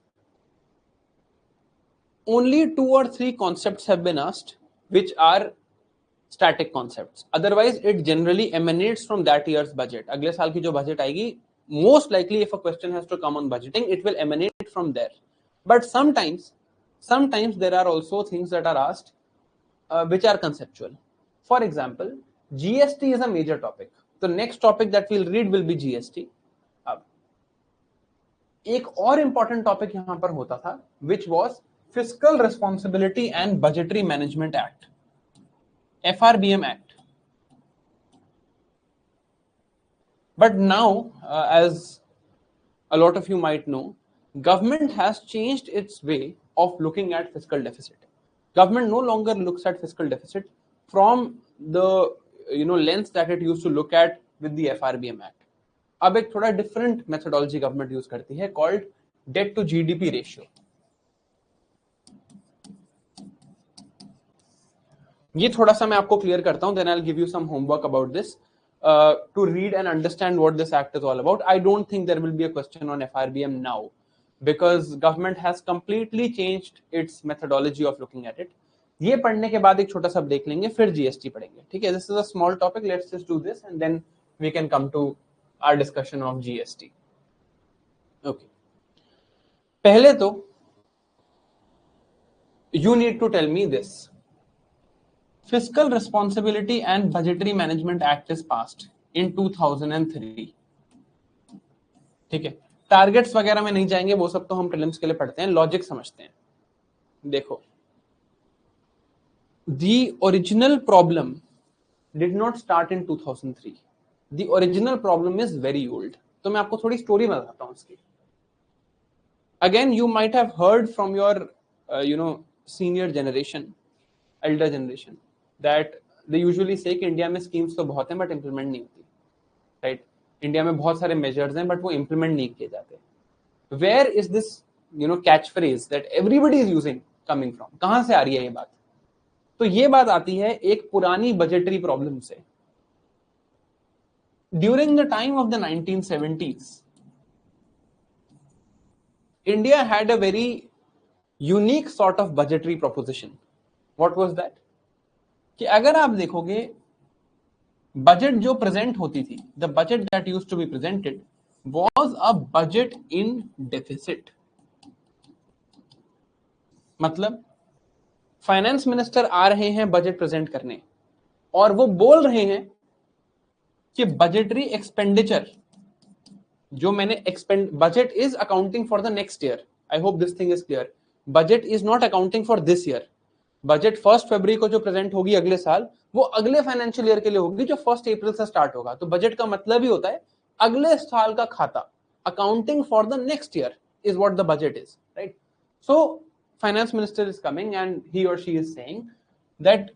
only 2 or 3 concepts have been asked which are static concepts. Otherwise, it generally emanates from that year's budget. अगले साल की जो budget आएगी, most likely if a question has to come on budgeting, it will emanate from there. But sometimes there are also things that are asked which are conceptual. For example, GST is a major topic. The next topic that we'll read will be GST. अब एक और important topic यहाँ पर होता था, which was Fiscal Responsibility and Budgetary Management Act, FRBM Act. But now, as a lot of you might know, government has changed its way of looking at fiscal deficit. Government no longer looks at fiscal deficit from the lens that it used to look at with the FRBM Act. अब एक थोड़ा different methodology government use करती है called debt to GDP ratio. ये थोड़ा सा मैं आपको clear करता हूं, then I'll give you some homework about this to read and understand what this act is all about. I don't think there will be a question on FRBM now, because government has completely changed its methodology of looking at it. ये पढ़ने के बाद एक छोटा सा break लेंगे, फिर GST पढ़ेंगे, ठीक है? This is a small topic, let's just do this and then we can come to our discussion of GST. Okay. पहले तो you need to tell me this. Fiscal Responsibility and Budgetary Management Act is passed in 2003. ठीक है, targets वगैरह में नहीं जाएंगे, वो सब तो हम प्रीलिम्स के लिए पढ़ते हैं, लॉजिक समझते हैं. देखो, the original problem did not start in 2003. The original problem is very old. तो मैं आपको थोड़ी स्टोरी बताता हूँ इसकी. Again, you might have heard from your senior generation, elder generation, that they usually say कि इंडिया में स्कीम्स तो बहुत हैं बट इम्प्लीमेंट नहीं होती, राइट? इंडिया में बहुत सारे मेजर्स हैं बट वो इम्प्लीमेंट नहीं किए जाते. Where is this catch phrase that everybody is using coming from? कहां से आ रही है ये बात? तो ये बात आती है एक पुरानी बजटरी प्रॉब्लम से. During the time of the 1970s, India had a very unique sort of budgetary proposition. What was that? कि अगर आप देखोगे बजट जो प्रेजेंट होती थी, the budget that used to be presented was a budget in deficit. मतलब finance minister आ रहे हैं बजट प्रेजेंट करने और वो बोल रहे हैं कि बजटरी एक्सपेंडिचर जो मैंने budget is accounting for the next year. I hope this thing is clear. Budget is not accounting for this year. Budget 1 फरवरी को जो प्रेजेंट होगी अगले साल, वो अगले फाइनेंशियल ईयर के लिए होगी जो 1 अप्रैल से स्टार्ट होगा. तो बजट का मतलब ही होता है अगले साल का खाता. Accounting for the next year is what the budget is, right? So finance minister is coming and he or she is saying that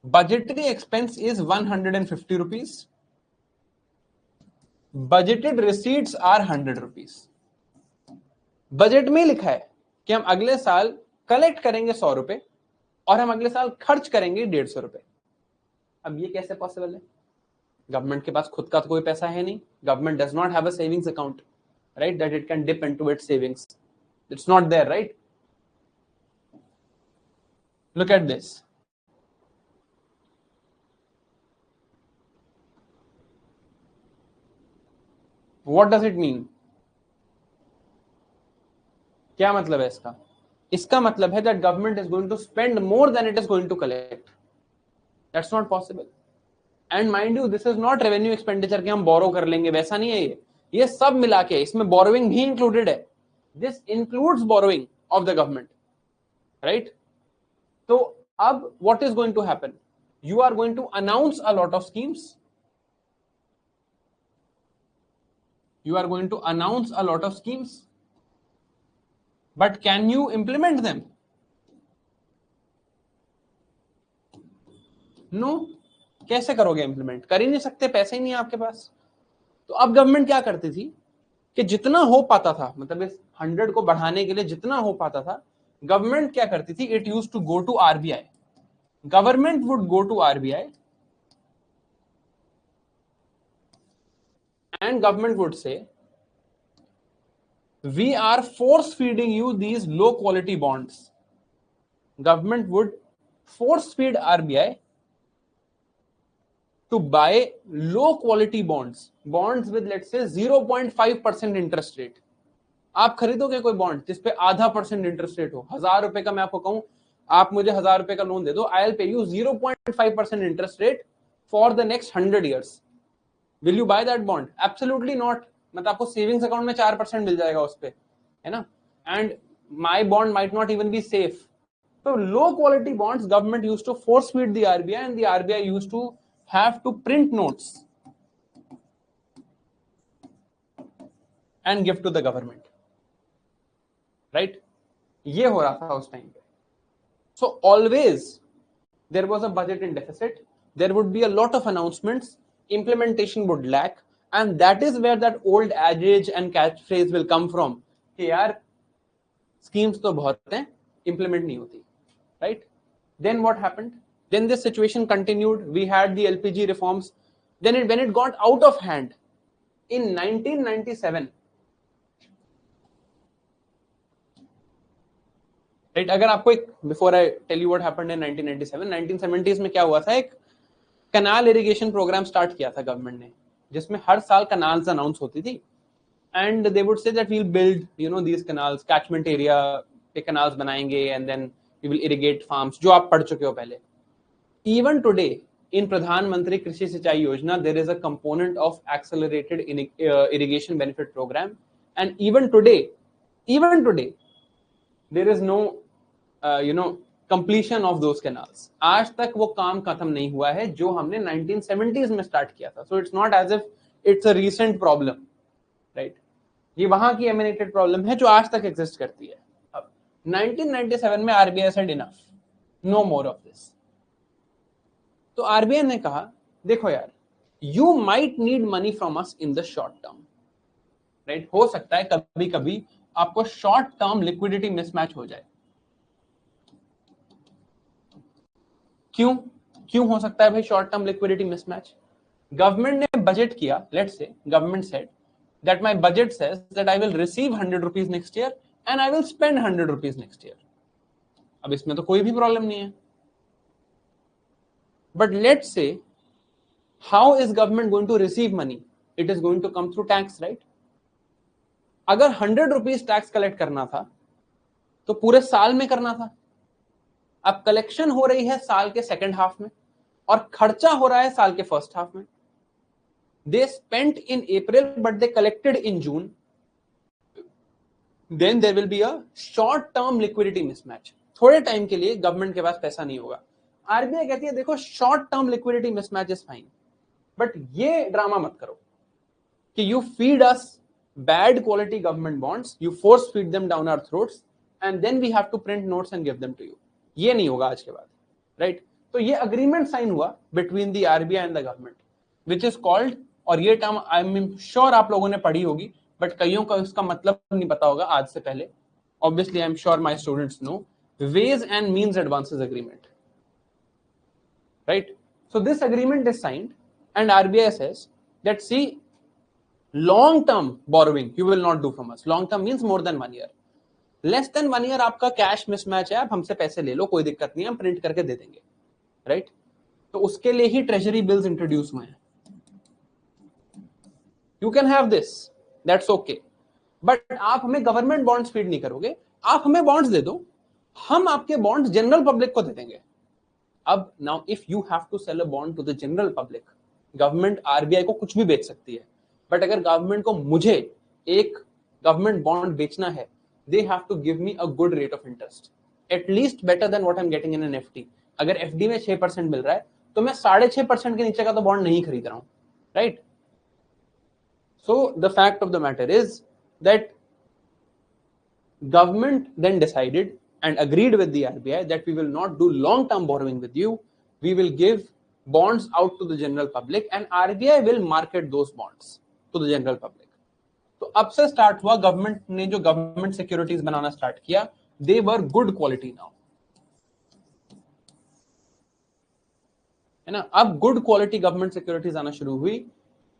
budgetary expense is 150 rupees, budgeted receipts are 100 rupees. Budget में लिखा है कि हम अगले साल collect करेंगे 100 रुपए और हम अगले साल खर्च करेंगे 150 रुपए. अब ये कैसे पॉसिबल है? गवर्नमेंट के पास खुद का तो कोई पैसा है नहीं. Government does not have a savings account, right, that it can dip into its savings. It's not there, right? Look at this. What does it mean? क्या मतलब है इसका? इसका मतलब है that government is going to spend more than it is going to collect. That's not possible. And mind you, this is not revenue expenditure कि हम बोरो कर लेंगे, वैसा नहीं है. ये सब मिला के, इसमें बोरोइंग भी इंक्लूडेड है. This includes borrowing of the government, right? तो अब what is going to happen? You are going to announce a lot of schemes. You are going to announce a lot of schemes, but can you implement them? No. कैसे करोगे implement? कर ही नहीं सकते, पैसे ही नहीं है आपके पास. तो अब गवर्नमेंट क्या करती थी कि जितना हो पाता था, मतलब इस 100 को बढ़ाने के लिए जितना हो पाता था, गवर्नमेंट क्या करती थी? It used to go to RBI. Government would go to RBI and government would say, we are force feeding you these low quality bonds. Government would force feed RBI to buy low quality bonds with let's say 0.5% interest rate. आप खरीदोगे कोई bond जिसपे 0.5% interest rate हो, 1000 रुपए का मैं आपको कहूं आप मुझे 1000 रुपए का लोन दे दो, I will pay you 0.5% interest rate for the next 100 years. Will you buy that bond? Absolutely not. मतलब आपको सेविंग्स अकाउंट में 4% मिल जाएगा उस पे, है ना? And my bond might not even be safe. तो low quality bonds government used to force feed the RBI and the RBI used to have to print notes and give to the government, right? ये हो रहा था उस time पे. So always there was a budget in deficit, there would be a lot of announcements, implementation would lack, and that is where that old adage and catchphrase will come from कि यार schemes तो बहुत हैं, implement नहीं होती, right? Then what happened? Then this situation continued. We had the LPG reforms. Then when it got out of hand in 1997, right? अगर आपको एक before I tell you what happened in 1997, 1970s में क्या हुआ था? एक कनाल इरिगेशन प्रोग्राम स्टार्ट किया था गवर्नमेंट ने, जिसमें हर साल कनाल्स अनाउंस होती थी and they would say that we will build these canals, catchment area पे कनाल्स बनाएंगे and then we will irrigate farms, जो आप पढ़ चुके हो पहले. इवन टुडे इन प्रधानमंत्री Krishi Sinchai Yojana there is a component of accelerated irrigation benefit programme and even today there is no completion of those canals. आज तक वो काम खत्म नहीं हुआ है जो हमने 1970s में स्टार्ट किया था. So it's not as if it's a recent problem, right? ये वहां की एमिनेटेड प्रॉब्लम है जो आज तक एग्जिस्ट करती है. अब 1997 में RBI said enough, no more of this. तो आरबीआई ने कहा देखो यार, you might need money from us in the short term, right? हो सकता है कभी कभी आपको शॉर्ट टर्म लिक्विडिटी मिसमैच हो जाए. क्यों हो सकता है भाई short term liquidity mismatch? Government ने बजट किया, let's say government said that my budget says that I will receive 100 rupees next year and I will spend 100 rupees next year. अब इसमें तो कोई भी प्रॉब्लम नहीं है. But let's say how is government going to receive money? It is going to come through tax, right? अगर 100 rupees tax collect करना था तो पूरे साल में करना था. अब कलेक्शन हो रही है साल के सेकंड हाफ में और खर्चा हो रहा है साल के फर्स्ट हाफ में. They spent in April but they collected in June. Then there will be a short term liquidity mismatch. थोड़े टाइम के लिए गवर्नमेंट के पास पैसा नहीं होगा. आरबीआई कहती है देखो short term liquidity mismatch is fine, but ये ड्रामा मत करो कि you feed us bad quality government bonds, you force feed them down our throats and then we have to print notes and give them to you. ये नहीं होगा आज के बाद, राइट? तो ये अग्रीमेंट साइन हुआ between the RBI and the government, which is called, और ये टर्म आई एम श्योर आप लोगों ने पढ़ी होगी, बट कईयों का इसका मतलब नहीं पता होगा आज से पहले. Obviously I am sure my students know, ways and means advances agreement, right? So this agreement is signed and RBI says that, see, long term borrowing you will not do from us. Long term means more than 1 year. Less than 1 year आपका cash mismatch है, आप हमसे पैसे ले लो, कोई दिक्कत नहीं है, हम प्रिंट करके दे देंगे, राइट? तो उसके लिए ही ट्रेजरी बिल्स इंट्रोड्यूस हुए हैं. You can have this, that's okay, but आप हमें गवर्नमेंट बॉन्ड्स फीड नहीं करोगे, आप हमें बॉन्ड्स दे दो, हम आपके बॉन्ड्स जनरल पब्लिक को दे देंगे. अब now if you have to sell a bond to the general public, government RBI को कुछ भी बेच सकती है, बट अगर गवर्नमेंट को मुझे एक गवर्नमेंट बॉन्ड बेचना है, they have to give me a good rate of interest, at least better than what I am getting in an FD. अगर एफडी में 6% मिल रहा है, तो मैं 6.5% के नीचे का तो बॉन्ड नहीं खरीद रहा हूं, right? So the fact of the matter is that government then decided and agreed with the RBI that we will not do long-term borrowing with you. We will give bonds out to the general public and RBI will market those bonds to the general public. तो अब से start हुआ, government ने जो government securities बनाना start किया, they were good quality now, है ना? अब गुड क्वालिटी गवर्नमेंट सिक्योरिटीज आना शुरू हुई.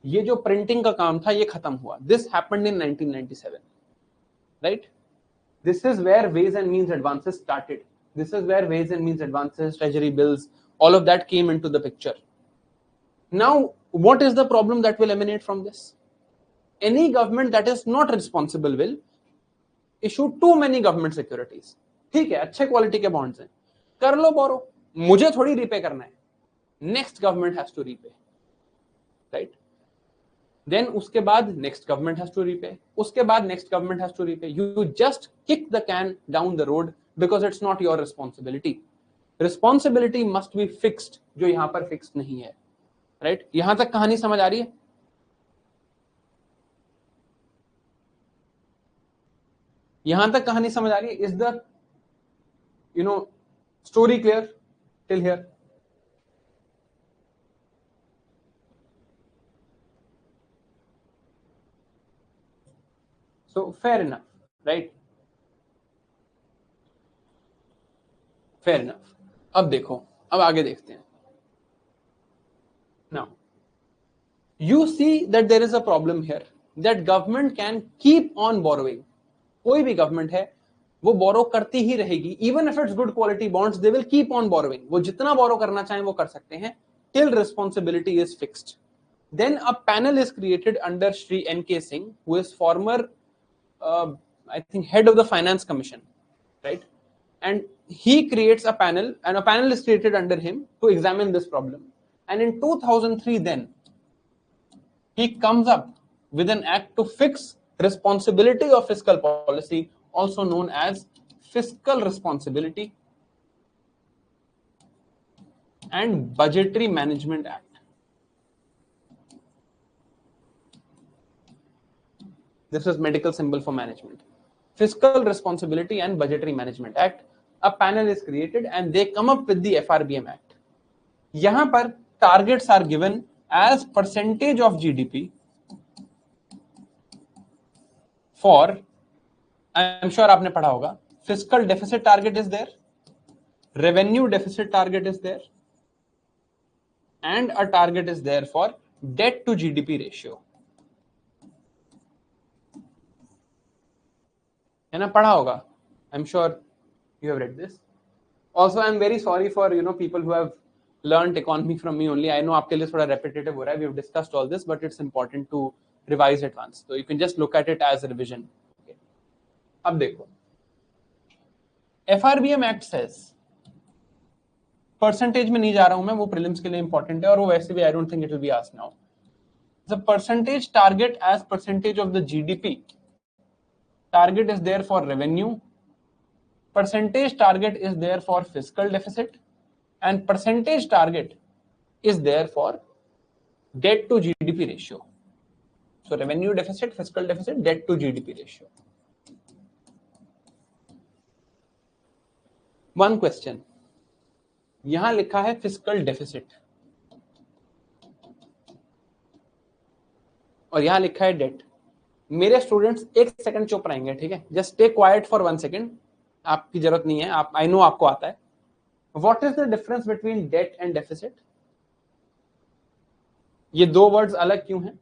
ये जो प्रिंटिंग का काम था ये खत्म हुआ. This happened in 1997, right? This is where ways and means advances started. This is where ways and means advances, treasury bills, all of that came into the picture. Now, what is the problem that will emanate from this? Any government that is not responsible will issue too many government securities. ठीक है, अच्छे quality के bonds हैं, कर लो बोरो, मुझे थोड़ी repay करना है. Next government has to repay, right? Then उसके बाद next government has to repay. उसके बाद next government has to repay. You just kick the can down the road because it's not your responsibility. Responsibility must be fixed, जो यहाँ पर fixed नहीं है, right? यहाँ तक कहानी समझ आ रही है? यहाँ तक कहानी समझ आ रही है? Is the story clear till here? So fair enough, right? Fair enough. अब देखो, अब आगे देखते हैं. Now, you see that there is a problem here that government can keep on borrowing. कोई भी गवर्नमेंट है वो बोरो करती ही रहेगी, even if it's good quality bonds, they will keep on borrowing. वो जितना बोरो करना चाहें वो कर सकते हैं till responsibility is fixed. Then a panel is created under Shri N.K. Singh, who is former I think head of the finance commission, right? And he creates a panel, and a panel is created under him to examine this problem. And in 2003 then he comes up with an act to fix responsibility of fiscal policy, also known as Fiscal Responsibility and Budgetary Management Act. This is medical symbol for management. Fiscal Responsibility and Budgetary Management Act. A panel is created and they come up with the FRBM Act. यहाँ पर targets are given as percentage of GDP for, I am sure आपने पढ़ा होगा, fiscal deficit target is there, revenue deficit target is there, and a target is there for debt to GDP ratio. है ना, पढ़ा होगा. I'm sure you have read this. Also, I'm very sorry for people who have learned economy from me only. I know आपके लिए थोड़ा repetitive हो रहा है. We have discussed all this, but it's important to revise it once. So you can just look at it as a revision. Okay. अब देखो, FRBM Act says, percentage में नहीं जा रहा हूं मैं, वो प्रीलिम्स के लिए इंपॉर्टेंट है और वो वैसे भी I don't think it will be asked now. The percentage target as percentage of the GDP. Target is there for revenue, percentage target is there for fiscal deficit, and percentage target is there for debt to GDP ratio. So revenue deficit, fiscal deficit, debt to GDP ratio. One question, यहां लिखा है fiscal deficit और यहां लिखा है date. मेरे students एक second चुप रहेंगे, ठीक है? Just stay quiet for 1 second, आपकी जरूरत नहीं है, आप आई नो आपको आता है। What is the difference between debt and deficit? ये दो वर्ड्स अलग क्यों हैं?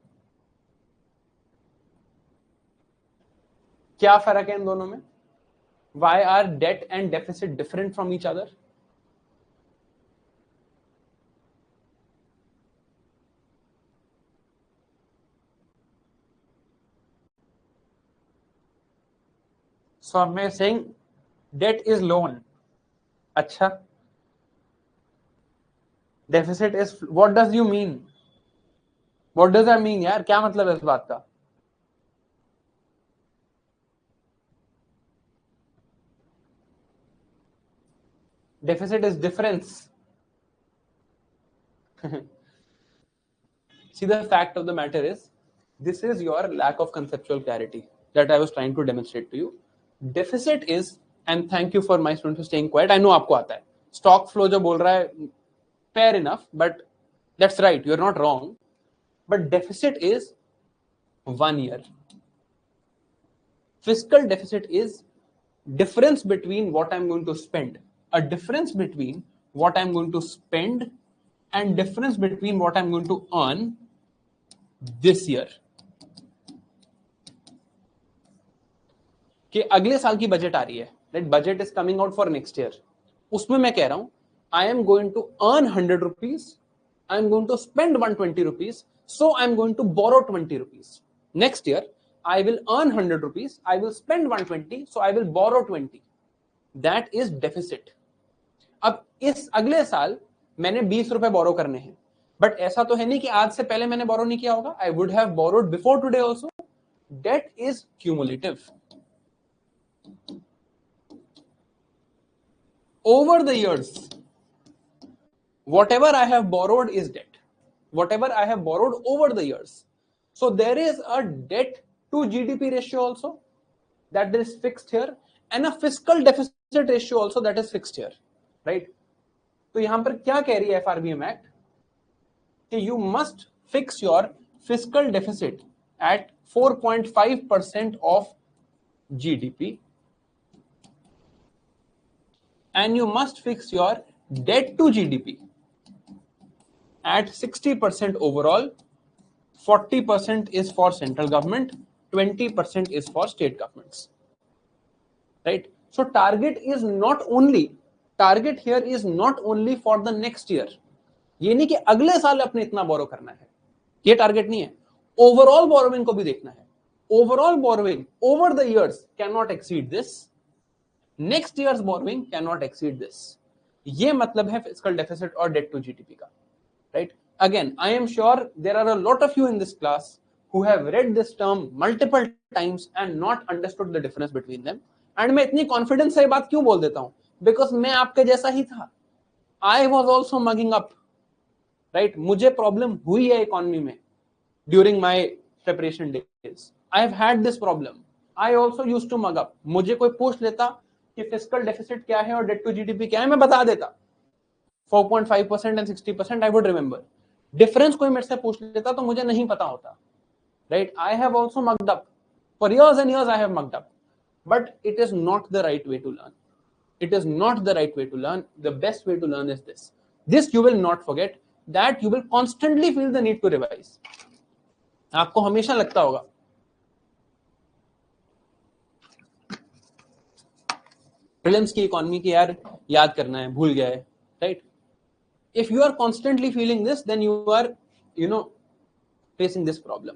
क्या फर्क है इन दोनों में? Why are debt and deficit different from each other? So I'm saying debt is loan. अच्छा, deficit is, what does you mean? What does that mean यार? क्या मतलब है इस बात का? Deficit is difference. See, the fact of the matter is, this is your lack of conceptual clarity that I was trying to demonstrate to you. Deficit is, and thank you for my students for staying quiet. I know आपको आता है. Stock flow जो बोल रहा है, fair enough, but that's right. You're not wrong. But deficit is 1 year. Fiscal deficit is difference between what I'm going to spend. A difference between what I'm going to spend and difference between what I'm going to earn this year. कि अगले साल की budget आ रही है, that budget is coming out for next year. उसमें मैं कह रहा हूं, I am going to earn 100 rupees, I am going to spend 120 rupees, so I am going to borrow 20 rupees. Next year, I will earn 100 rupees, I will spend 120, so I will borrow 20. That is deficit. अब इस अगले साल मैंने 20 रुपए बोरो करने हैं, but ऐसा तो है नहीं कि आज से पहले मैंने बोरो नहीं किया होगा. I would have borrowed before today also. Debt is cumulative. Over the years, whatever I have borrowed is debt. Whatever I have borrowed over the years. So there is a debt to GDP ratio also that is fixed here, and a fiscal deficit ratio also that is fixed here, right? तो यहां पर क्या कह रही है FRBM Act कि you must fix your fiscal deficit at 4.5% of GDP, and you must fix your debt to GDP at 60% overall. 40% is for central government, 20% is for state governments, right? So target here is not only for the next year. ये नहीं कि अगले साल अपने इतना बोरो करना है, ये टारगेट नहीं है. ओवरऑल बोरोइंग को भी देखना है. Overall borrowing over the years can not exceed this. Next years borrowing can not exceed this. ये मतलब है फिस्कल डेफिसिट और डेट टू जीडीपी का, right? Again, I am sure there are a lot of you in this class who have read this term multiple times and not understood the difference between them. And मैं इतनी confidence से ये बात क्यों बोल देता हूं? Because मैं आपके जैसा ही था. I was also mugging up, right? मुझे problem हुई है इकोनॉमी में during my preparation days. I have had this problem. I also used to mug up. मुझे कोई पूछ लेता कि fiscal deficit क्या है और debt to GDP क्या है, मैं बता देता. 4.5% and 60%, I would remember. Difference कोई मेरे से पूछ लेता तो मुझे नहीं पता होता, right? I have also mugged up for years and years. I have mugged up, but it is not the right way to learn. It is not the right way to learn. The best way to learn is this. This you will not forget, that you will constantly feel the need to revise. आपको हमेशा लगता होगा prelims की economy की यार याद करना है, भूल गया है, right? If you are constantly feeling this, then you are, facing this problem.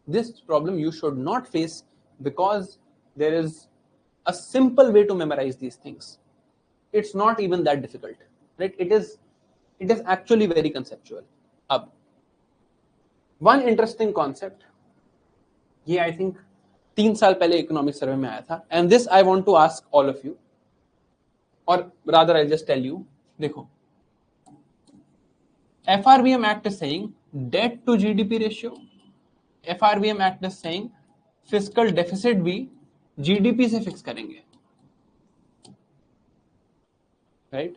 This problem you should not face, because there is a simple way to memorize these things. It's not even that difficult, right? It is actually very conceptual. Ab, one interesting concept, ये I think 3 साल पहले economic survey में आया था, and this I want to ask all of you, or rather I'll just tell you. देखो, FRBM Act is saying debt to GDP ratio. FRBM Act is saying fiscal deficit भी GDP से fix करेंगे, right?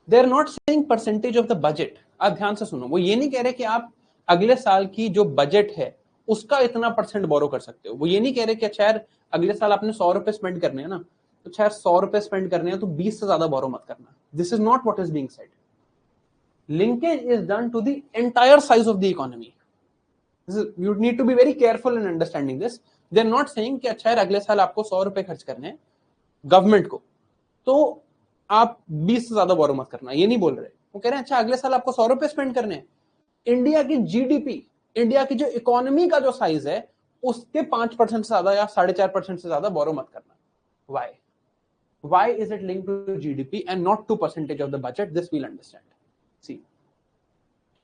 They are not saying percentage of the budget. आप ध्यान से सुनो, वो ये नहीं कह रहे कि आप अगले साल की जो बजट है उसका इतना % बोरो कर सकते हो। वो ये नहीं कह रहे कि अच्छा यार अगले साल आपने 100 रुपए स्पेंड करने हैं ना, तो अच्छा यार 100 रुपए स्पेंड करने हैं तो 20 से ज्यादा बोरो मत करना। This is not what is being said. Linkage is done to the entire size of the economy. You need to be very careful in understanding this. They're not saying कि अच्छा यार अगले साल आपको 100 रुपए खर्च करने हैं गवर्नमेंट को, तो आप 20 से ज्यादा बोरो मत करना, ये नहीं बोल रहे। वो कह रहे हैं अच्छा अगले साल आपको 100 रुपए स्पेंड करने हैं, इंडिया की जीडीपी, इंडिया की जो इकोनॉमी का जो साइज है उसके 5% से ज्यादा या 4.5% से ज्यादा बोरो मत करना। Why? Why is it linked to GDP and not to percentage of the budget? This we'll understand. See,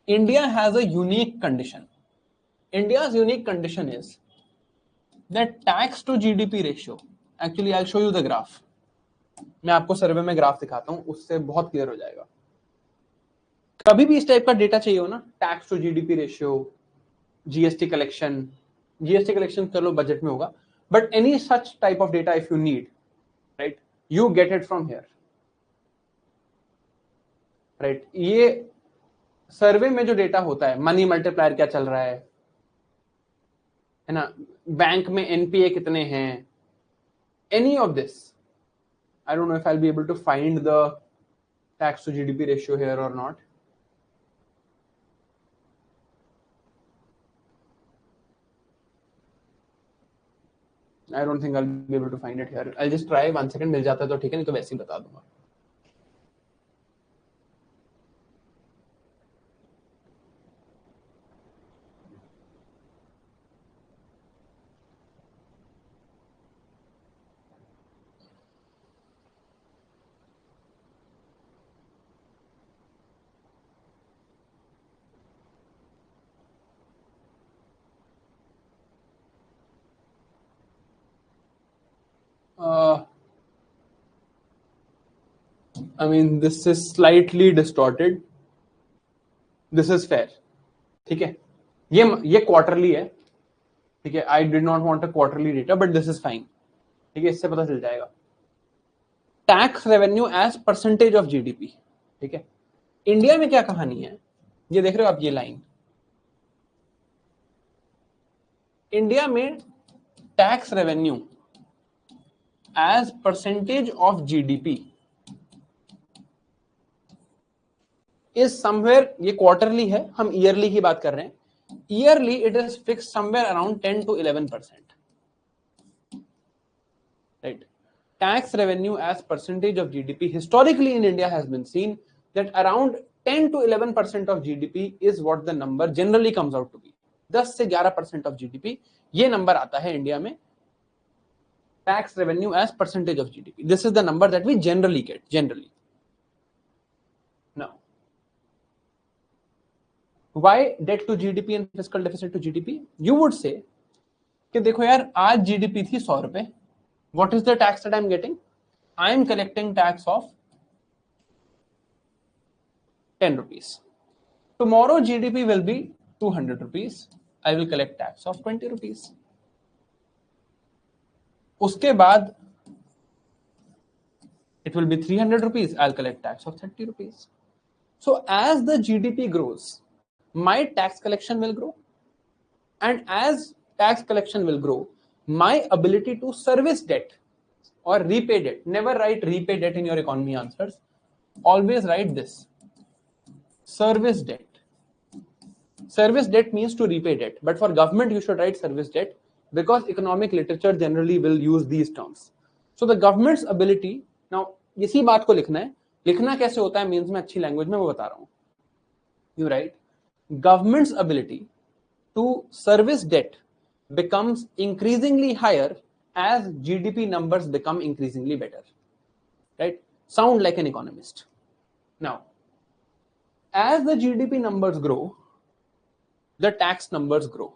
India has a unique condition. India's unique condition is that tax to GDP ratio. Actually, I'll show you the graph. मैं आपको सर्वे में graph दिखाता हूं, उससे बहुत clear हो जाएगा। कभी भी इस टाइप का डेटा चाहिए हो ना, tax to GDP ratio, GST collection चलो बजट में होगा, but any such type of data if you need, right, you get it from here, right. ये सर्वे में जो डेटा होता है, मनी मल्टीप्लायर क्या चल रहा है ना, बैंक में एनपीए कितने हैं, any of this, I don't know if I'll be able to find the tax to GDP ratio here or not. I don't think I'll be able to find it here. I'll just try 1 second, मिल जाता है तो ठीक है, नहीं तो वैसे ही बता दूंगा। I mean, this is slightly distorted. This is fair. ठीक है, ये क्वार्टरली है, ठीक है। I did not want a quarterly data, but this is fine. ठीक है, इससे पता चल जाएगा। Tax revenue as percentage of GDP, ठीक है। इंडिया में क्या कहानी है, ये देख रहे हो आप, ये लाइन, इंडिया में tax revenue as percentage of GDP is somewhere, ये क्वार्टरली है, हम ईयरली की बात कर रहे हैं, yearly it is fix somewhere around 10 to 11%, right. Tax revenue as percentage of GDP historically in India has been seen that around 10 to 11% of GDP is what the number generally comes out to be. 10 से 11% of GDP ये number आता है India में, tax revenue as percentage of GDP. This is the number that we generally get, generally. Now, why debt to GDP and fiscal deficit to GDP? You would say कि देखो यार आज GDP थी 100 रुपए, what is the tax that I'm getting? I am collecting tax of 10 rupees. Tomorrow GDP will be 200 rupees. I will collect tax of 20 rupees. उसके बाद it will be 300 rupees. I'll collect tax of 30 rupees. So as the GDP grows, my tax collection will grow. And as tax collection will grow, my ability to service debt or repay debt, never write repay debt in your economy answers, always write this, service debt. Service debt means to repay debt, but for government you should write service debt because economic literature generally will use these terms. So the government's ability, now इसी बात को लिखना है, लिखना कैसे होता है means में अच्छी लैंग्वेज में वो बता रहा हूं। You write government's ability to service debt becomes increasingly higher as GDP numbers become increasingly better, right? Sound like an economist. Now, as the GDP numbers grow, the tax numbers grow,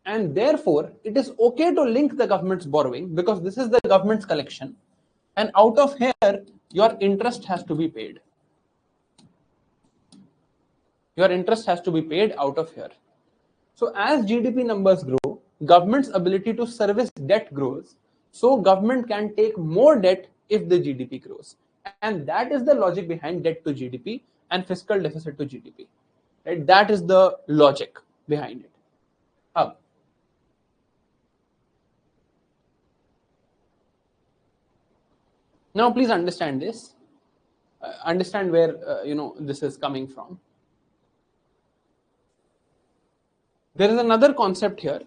and therefore it is okay to link the government's borrowing because this is the government's collection, and out of here your interest has to be paid. Your interest has to be paid out of here. So as GDP numbers grow, government's ability to service debt grows, so government can take more debt if the GDP grows. and that is the logic behind debt to GDP and fiscal deficit to GDP, right? That is the logic behind it. Now please understand this, understand where this is coming from. There is another concept here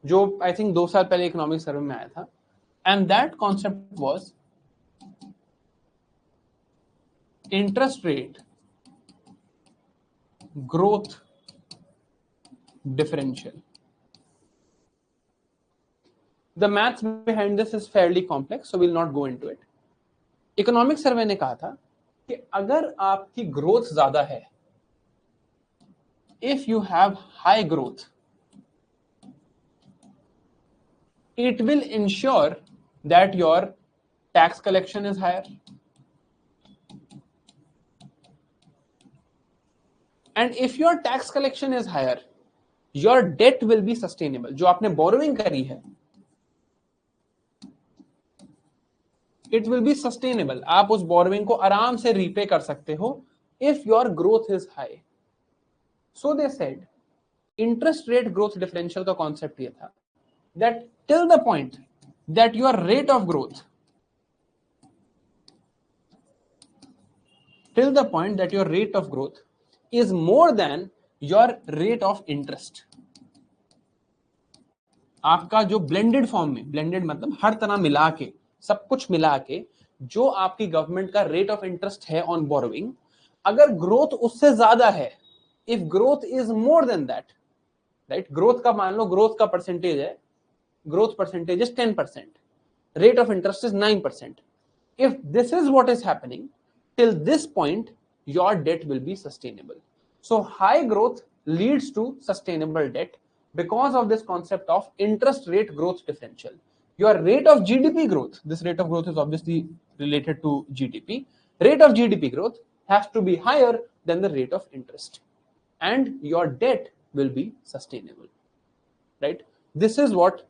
जो I think 2 साल पहले economic survey में आया था, and that concept was interest rate growth differential. The maths behind this is fairly complex, so we'll not go into it. Economic survey ने कहा था कि अगर आपकी ग्रोथ ज्यादा है, if you have high growth, it will ensure that your tax collection is higher, and if your tax collection is higher, your debt will be sustainable. जो आपने borrowing करी है, it will be sustainable. आप उस borrowing को आराम से repay कर सकते हो if your growth is high. So they said interest rate growth differential का concept ये था that till the point that your rate of growth is more than your rate of interest. आपका जो ब्लेंडेड फॉर्म में, blended मतलब हर तरह मिला के, सब कुछ मिला के जो आपकी गवर्नमेंट का रेट ऑफ इंटरेस्ट है ऑन बोरोइंग, अगर ग्रोथ उससे ज्यादा है, if growth is more than that, right, growth का मान लो ग्रोथ का परसेंटेज है, growth percentage is 10%, rate of interest is 9%. If this is what is happening, till this point, your debt will be sustainable. So high growth leads to sustainable debt because of this concept of interest rate growth differential. Your rate of GDP growth, this rate of growth is obviously related to GDP, rate of GDP growth has to be higher than the rate of interest, and your debt will be sustainable, right? This is what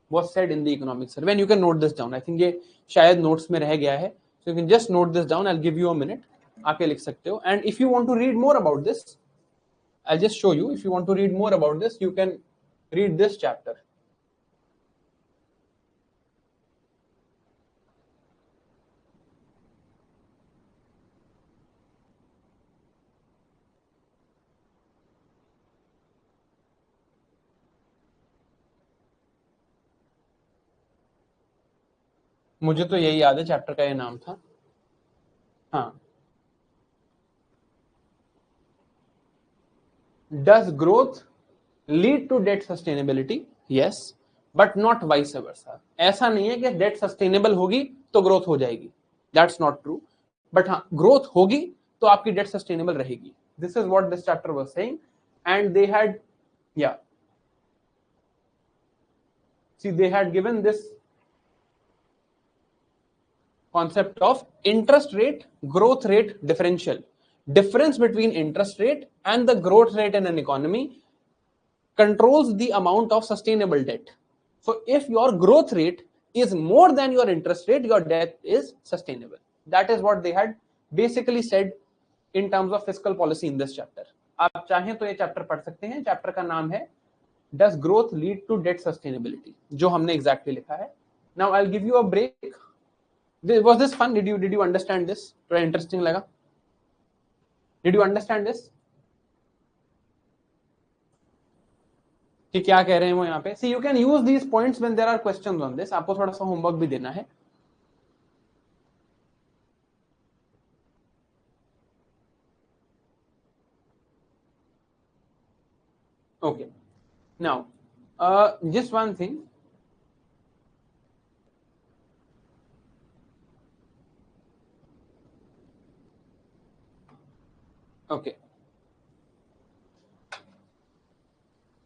was said in the economic survey, and you can note this down. I think ये शायद notes में रह गया है, so you can just note this down. I'll give you a minute. आप ये लिख सकते हो. And if you want to read more about this, I'll just show you. If you want to read more about this, you can read this chapter. मुझे तो यही याद है, चैप्टर का ये नाम था. हाँ. Does growth lead to debt sustainability? Yes, but not vice versa. ऐसा नहीं है कि debt sustainable होगी तो growth हो जाएगी. That's not true. But हाँ, growth होगी तो आपकी debt sustainable रहेगी. This is what this chapter was saying, and they had, yeah. See, they had given this concept of interest rate growth rate differential. Difference between interest rate and the growth rate in an economy controls the amount of sustainable debt. So if your growth rate is more than your interest rate, your debt is sustainable. That is what they had basically said in terms of fiscal policy in this chapter. आप चाहें तो ये chapter पढ़ सकते हैं. Chapter का नाम है Does growth lead to debt sustainability, जो हमने exactly लिखा है. Now I'll give you a break. Was this fun? Did you understand this? थोड़ा interesting लगा? Did you understand this? कि क्या कह रहे हैं वो यहाँ पे? See, you can use these points when there are questions on this. आपको थोड़ा सा homework भी देना है. Okay. Now, just one thing. Okay.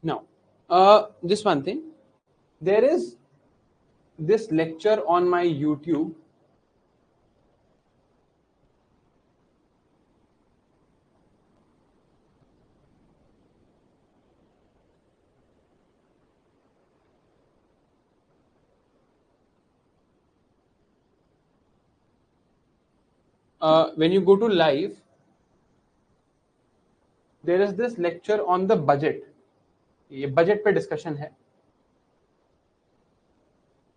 Now, just one thing. There is this lecture on my YouTube. when you go to live, there is this lecture on the budget. ये budget पे discussion है.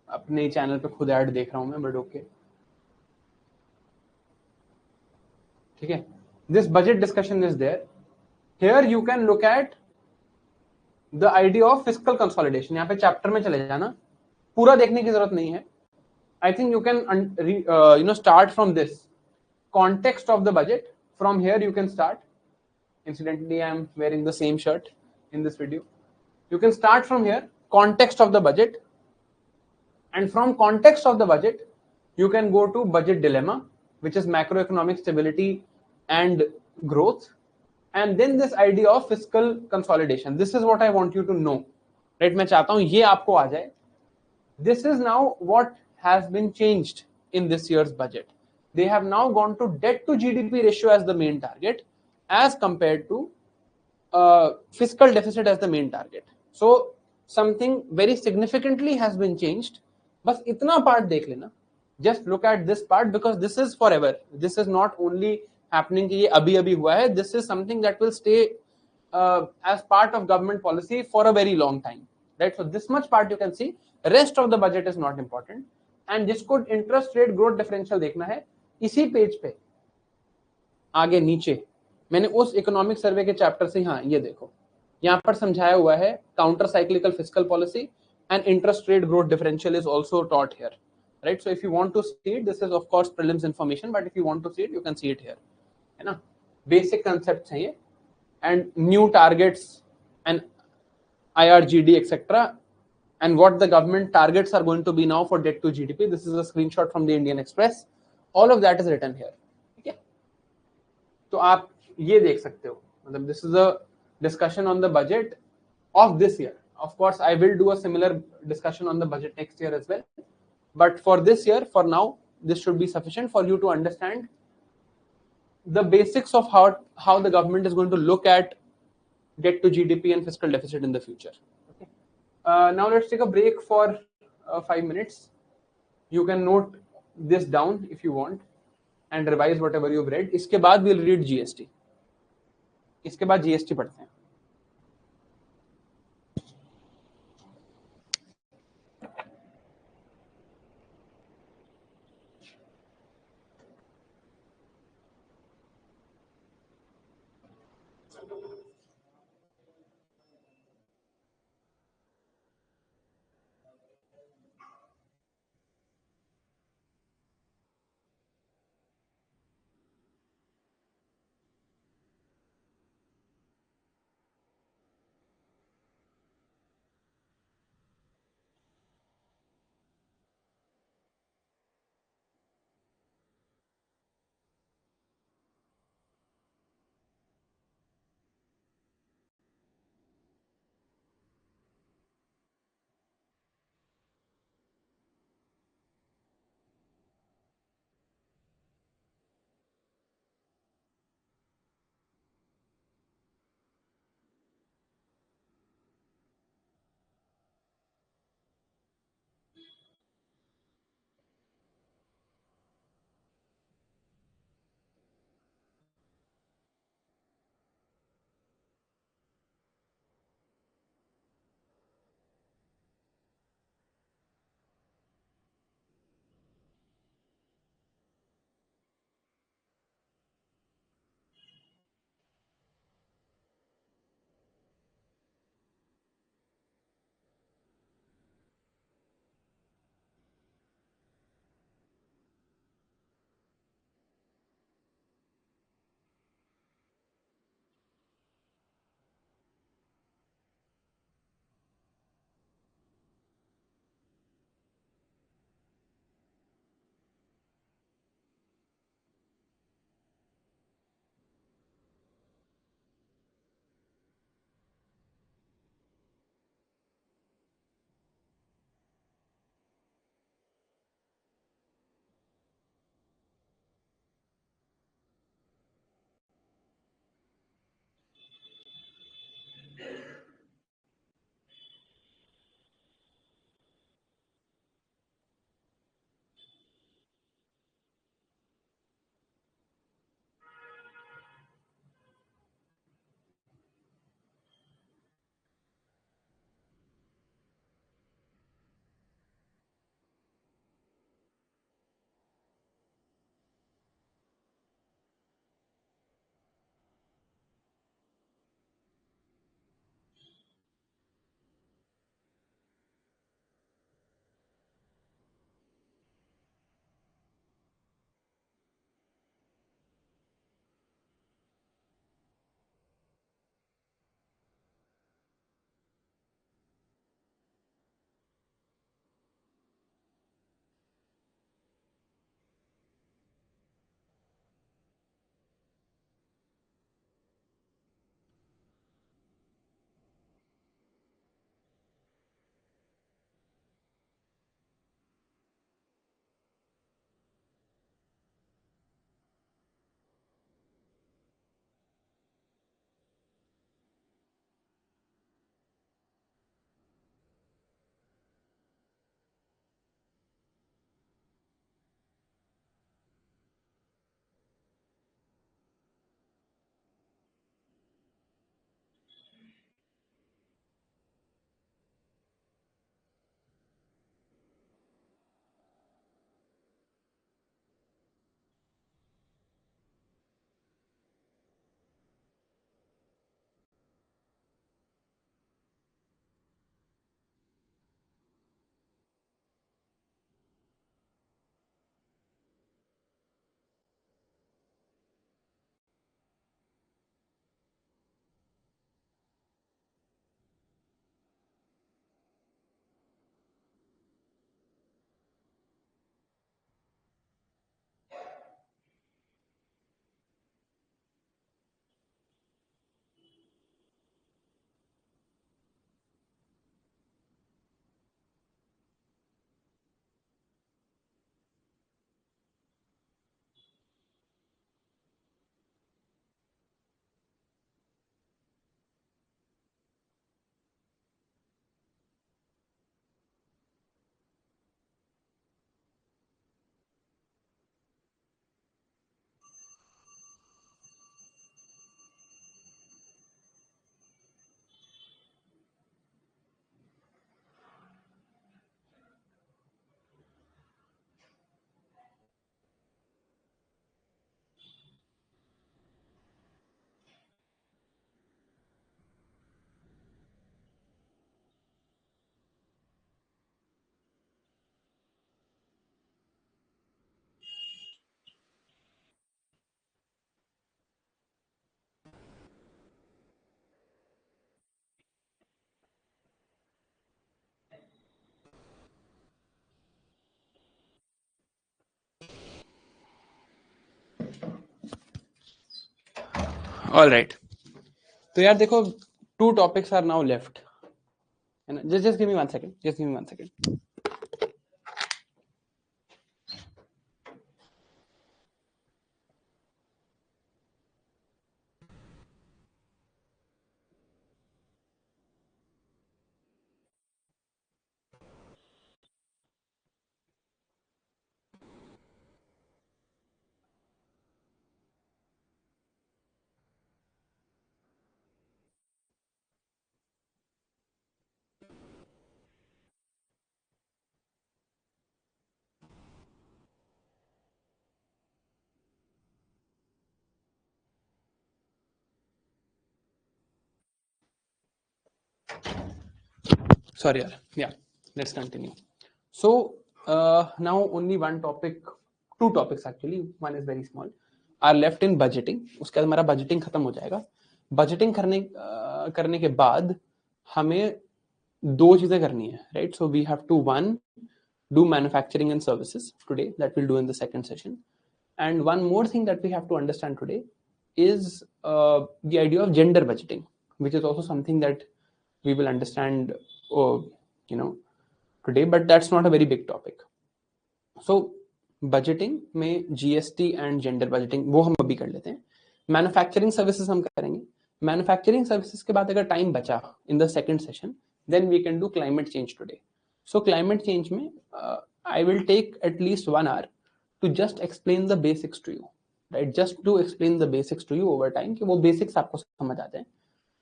अपने channel पे खुद add देख रहा हूं मैं, बट ओके, ठीक है. This budget discussion is there. Here you can look at the idea of fiscal consolidation. यहाँ पे चैप्टर में चले जाना, पूरा देखने की जरूरत नहीं है. I think you can start from this context of the budget. From here you can start. Incidentally, I am wearing the same shirt in this video. You can start from here, context of the budget, and from context of the budget you can go to budget dilemma, which is macroeconomic stability and growth, and then this idea of fiscal consolidation. This is what I want you to know, right? मैं चाहता हूं ये आपको आ जाए. This is now what has been changed in this year's budget. They have now gone to debt to GDP ratio as the main target, as compared to fiscal deficit as the main target. So something very significantly has been changed. बस इतना part देख लेना. Just look at this part, because this is forever. This is not only happening कि ये अभी अभी हुआ है. This is something that will stay as part of government policy for a very long time, right? So this much part you can see. Rest of the budget is not important. And जिसको interest rate growth differential देखना है, इसी page पे आगे नीचे मैंने उस economic survey के चैप्टर से, हाँ ये देखो, यहाँ पर समझाया हुआ है counter cyclical fiscal policy and interest rate growth differential is also taught here, right? So if you want to see it, this is of course prelims information, but if you want to see it you can see it here, है ना? Basic concepts हैं ये, and new targets and IRGD etc. and what the government targets are going to be now for debt to GDP. This is a screenshot from the Indian Express. All of that is written here. ठीक है, तो आप ये देख सकते हो. मतलब this is a discussion on the budget of this year. Of course, I will do a similar discussion on the budget next year as well. But for this year, for now, this should be sufficient for you to understand the basics of how the government is going to look at debt to GDP and fiscal deficit in the future. Now let's take a break for 5 minutes. You can note this down if you want and revise whatever you've read. इसके बाद we'll read GST. इसके बाद GST पढ़ते हैं. All right. तो यार देखो, 2 topics are now left. And just give me 1 second. Just give me 1 second. Sorry, yeah. Let's continue. So now only one topic, 2 topics actually. One is very small. Are left in budgeting. उसके बाद हमारा budgeting खत्म हो जाएगा. Budgeting करने के बाद हमें 2 चीजें करनी है, right? So we have to, one, do manufacturing and services today. That we'll do in the second session. And one more thing that we have to understand today is the idea of gender budgeting, which is also something that we will understand, today, but that's not a very big topic. So budgeting में GST and gender budgeting वो हम अभी कर लेते हैं. Manufacturing services हम करेंगे. Manufacturing services के बाद अगर time बचा in the second session, then we can do climate change today. So climate change में I will take at least 1 hour to just explain the basics to you, right? Just to explain the basics to you over time कि वो basics आपको समझ आ जाए.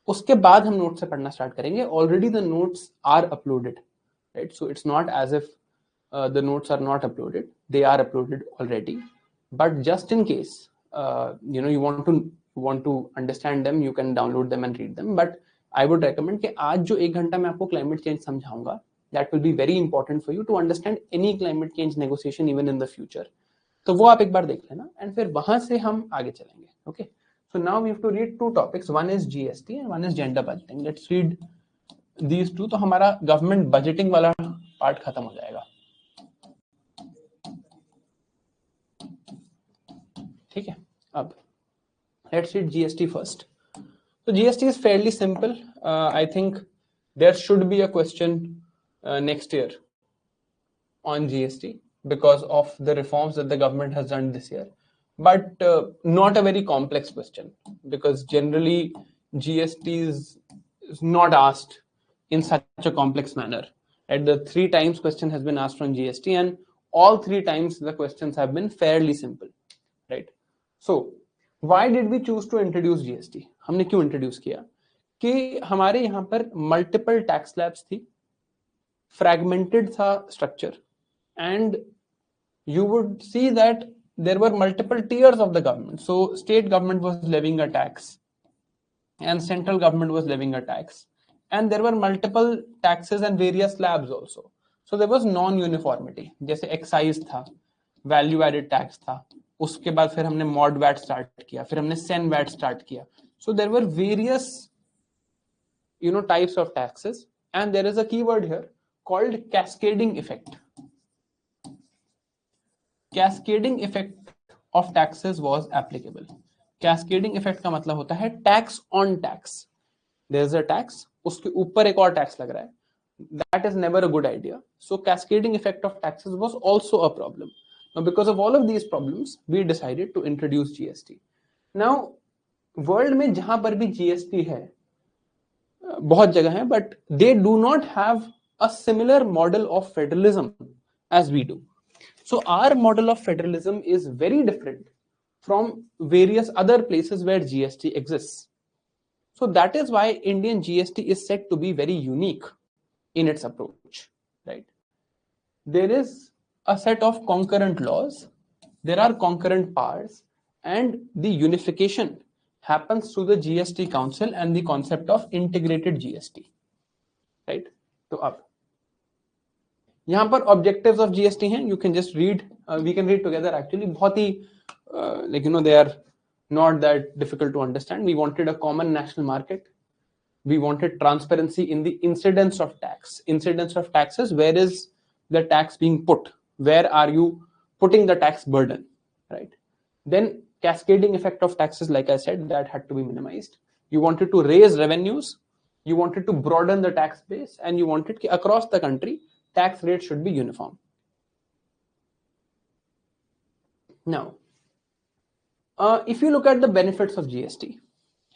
उसके बाद हम note से पढ़ना स्टार्ट करेंगे. Already the notes are uploaded, right? So it's not as if the notes are not uploaded. They are uploaded already. But just in case, you want to understand them, you can download them and read them. But I would recommend कि आज जो 1 घंटा मैं आपको climate change समझाऊंगा, that will be very important for you to understand any climate change negotiation even in the future. तो वो आप एक बार देख लेना and फिर वहां से हम आगे चलेंगे. Okay. So now we have to read 2 topics. One is GST and one is gender budgeting. Let's read these 2. तो हमारा government budgeting वाला पार्ट खत्म हो जाएगा. ठीक है. अब let's read GST first. So GST is fairly simple. I think there should be a question next year on GST because of the reforms that the government has done this year, but not a very complex question because generally GST is not asked in such a complex manner. Right? The 3 times question has been asked on GST and all 3 times the questions have been fairly simple. Right? So why did we choose to introduce GST? हमने क्यों introduce किया? कि हमारे यहाँ पर multiple tax slabs थी, fragmented था structure, and you would see that there were multiple tiers of the government. So state government was levying a tax and central government was levying a tax, and there were multiple taxes and various slabs also. So there was non-uniformity. जैसे excise था, value added tax था, उसके बाद फिर हमने mod VAT start किया, फिर हमने sen VAT start किया. So there were various types of taxes, and there is a keyword here called cascading effect. Cascading effect of taxes was applicable. Cascading effect का मतलब होता है tax on tax. There is a tax, उसके ऊपर एक और tax लग रहा है. That is never a good idea. So cascading effect of taxes was also a problem. Now because of all of these problems, we decided to introduce GST. Now world में जहां पर भी GST है, बहुत जगह है, but they do not have a similar model of federalism as we do. So our model of federalism is very different from various other places where GST exists. So that is why Indian GST is said to be very unique in its approach, right? There is a set of concurrent laws, there are concurrent powers, and the unification happens through the GST Council and the concept of integrated GST, right? तो अब यहाँ पर objectives of GST हैं, you can just read, we can read together actually. बहुत ही they are not that difficult to understand. We wanted a common national market. We wanted transparency in the incidence of tax. Incidence of taxes, where is the tax being put? Where are you putting the tax burden, right? Then cascading effect of taxes, like I said, that had to be minimized. You wanted to raise revenues, you wanted to broaden the tax base, and you wanted across the country tax rates should be uniform. Now, if you look at the benefits of GST,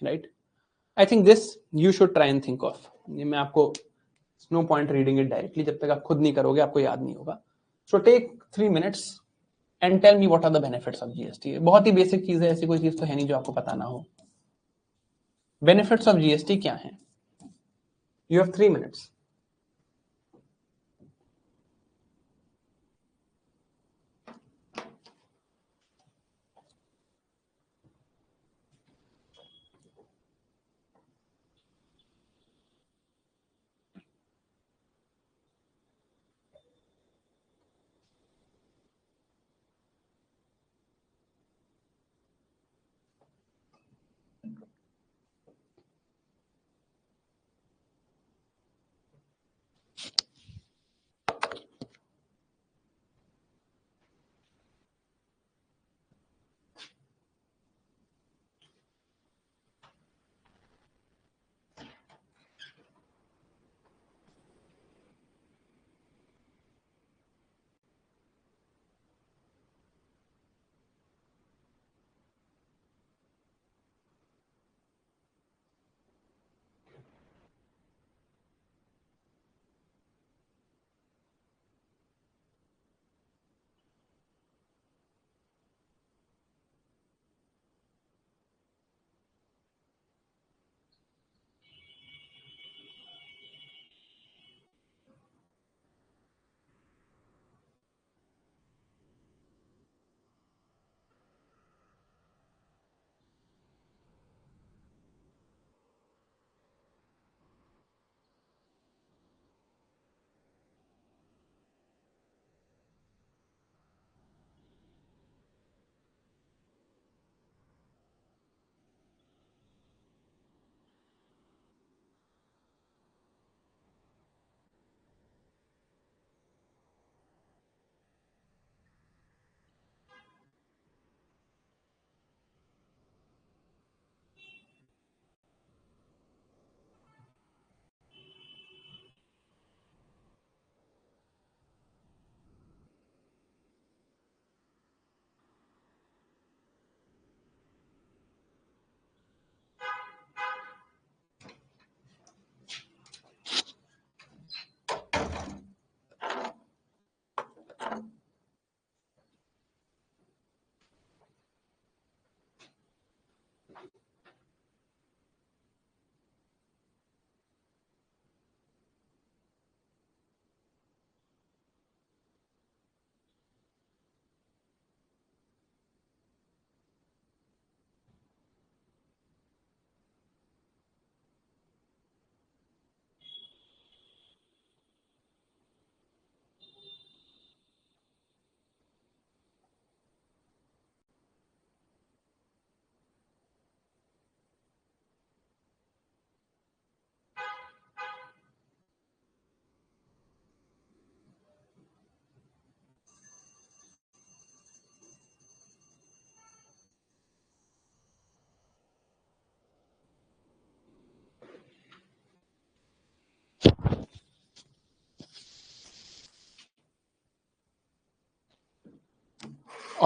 right, I think this you should try and think of. मैं आपको no point reading it directly, जब तक आप खुद नहीं करोगे आपको याद नहीं होगा. So take 3 minutes and tell me what are the benefits of GST. बहुत ही बेसिक चीज है, ऐसी कोई चीज तो है नहीं जो आपको पता ना हो. Benefits of GST क्या हैं? You have 3 minutes.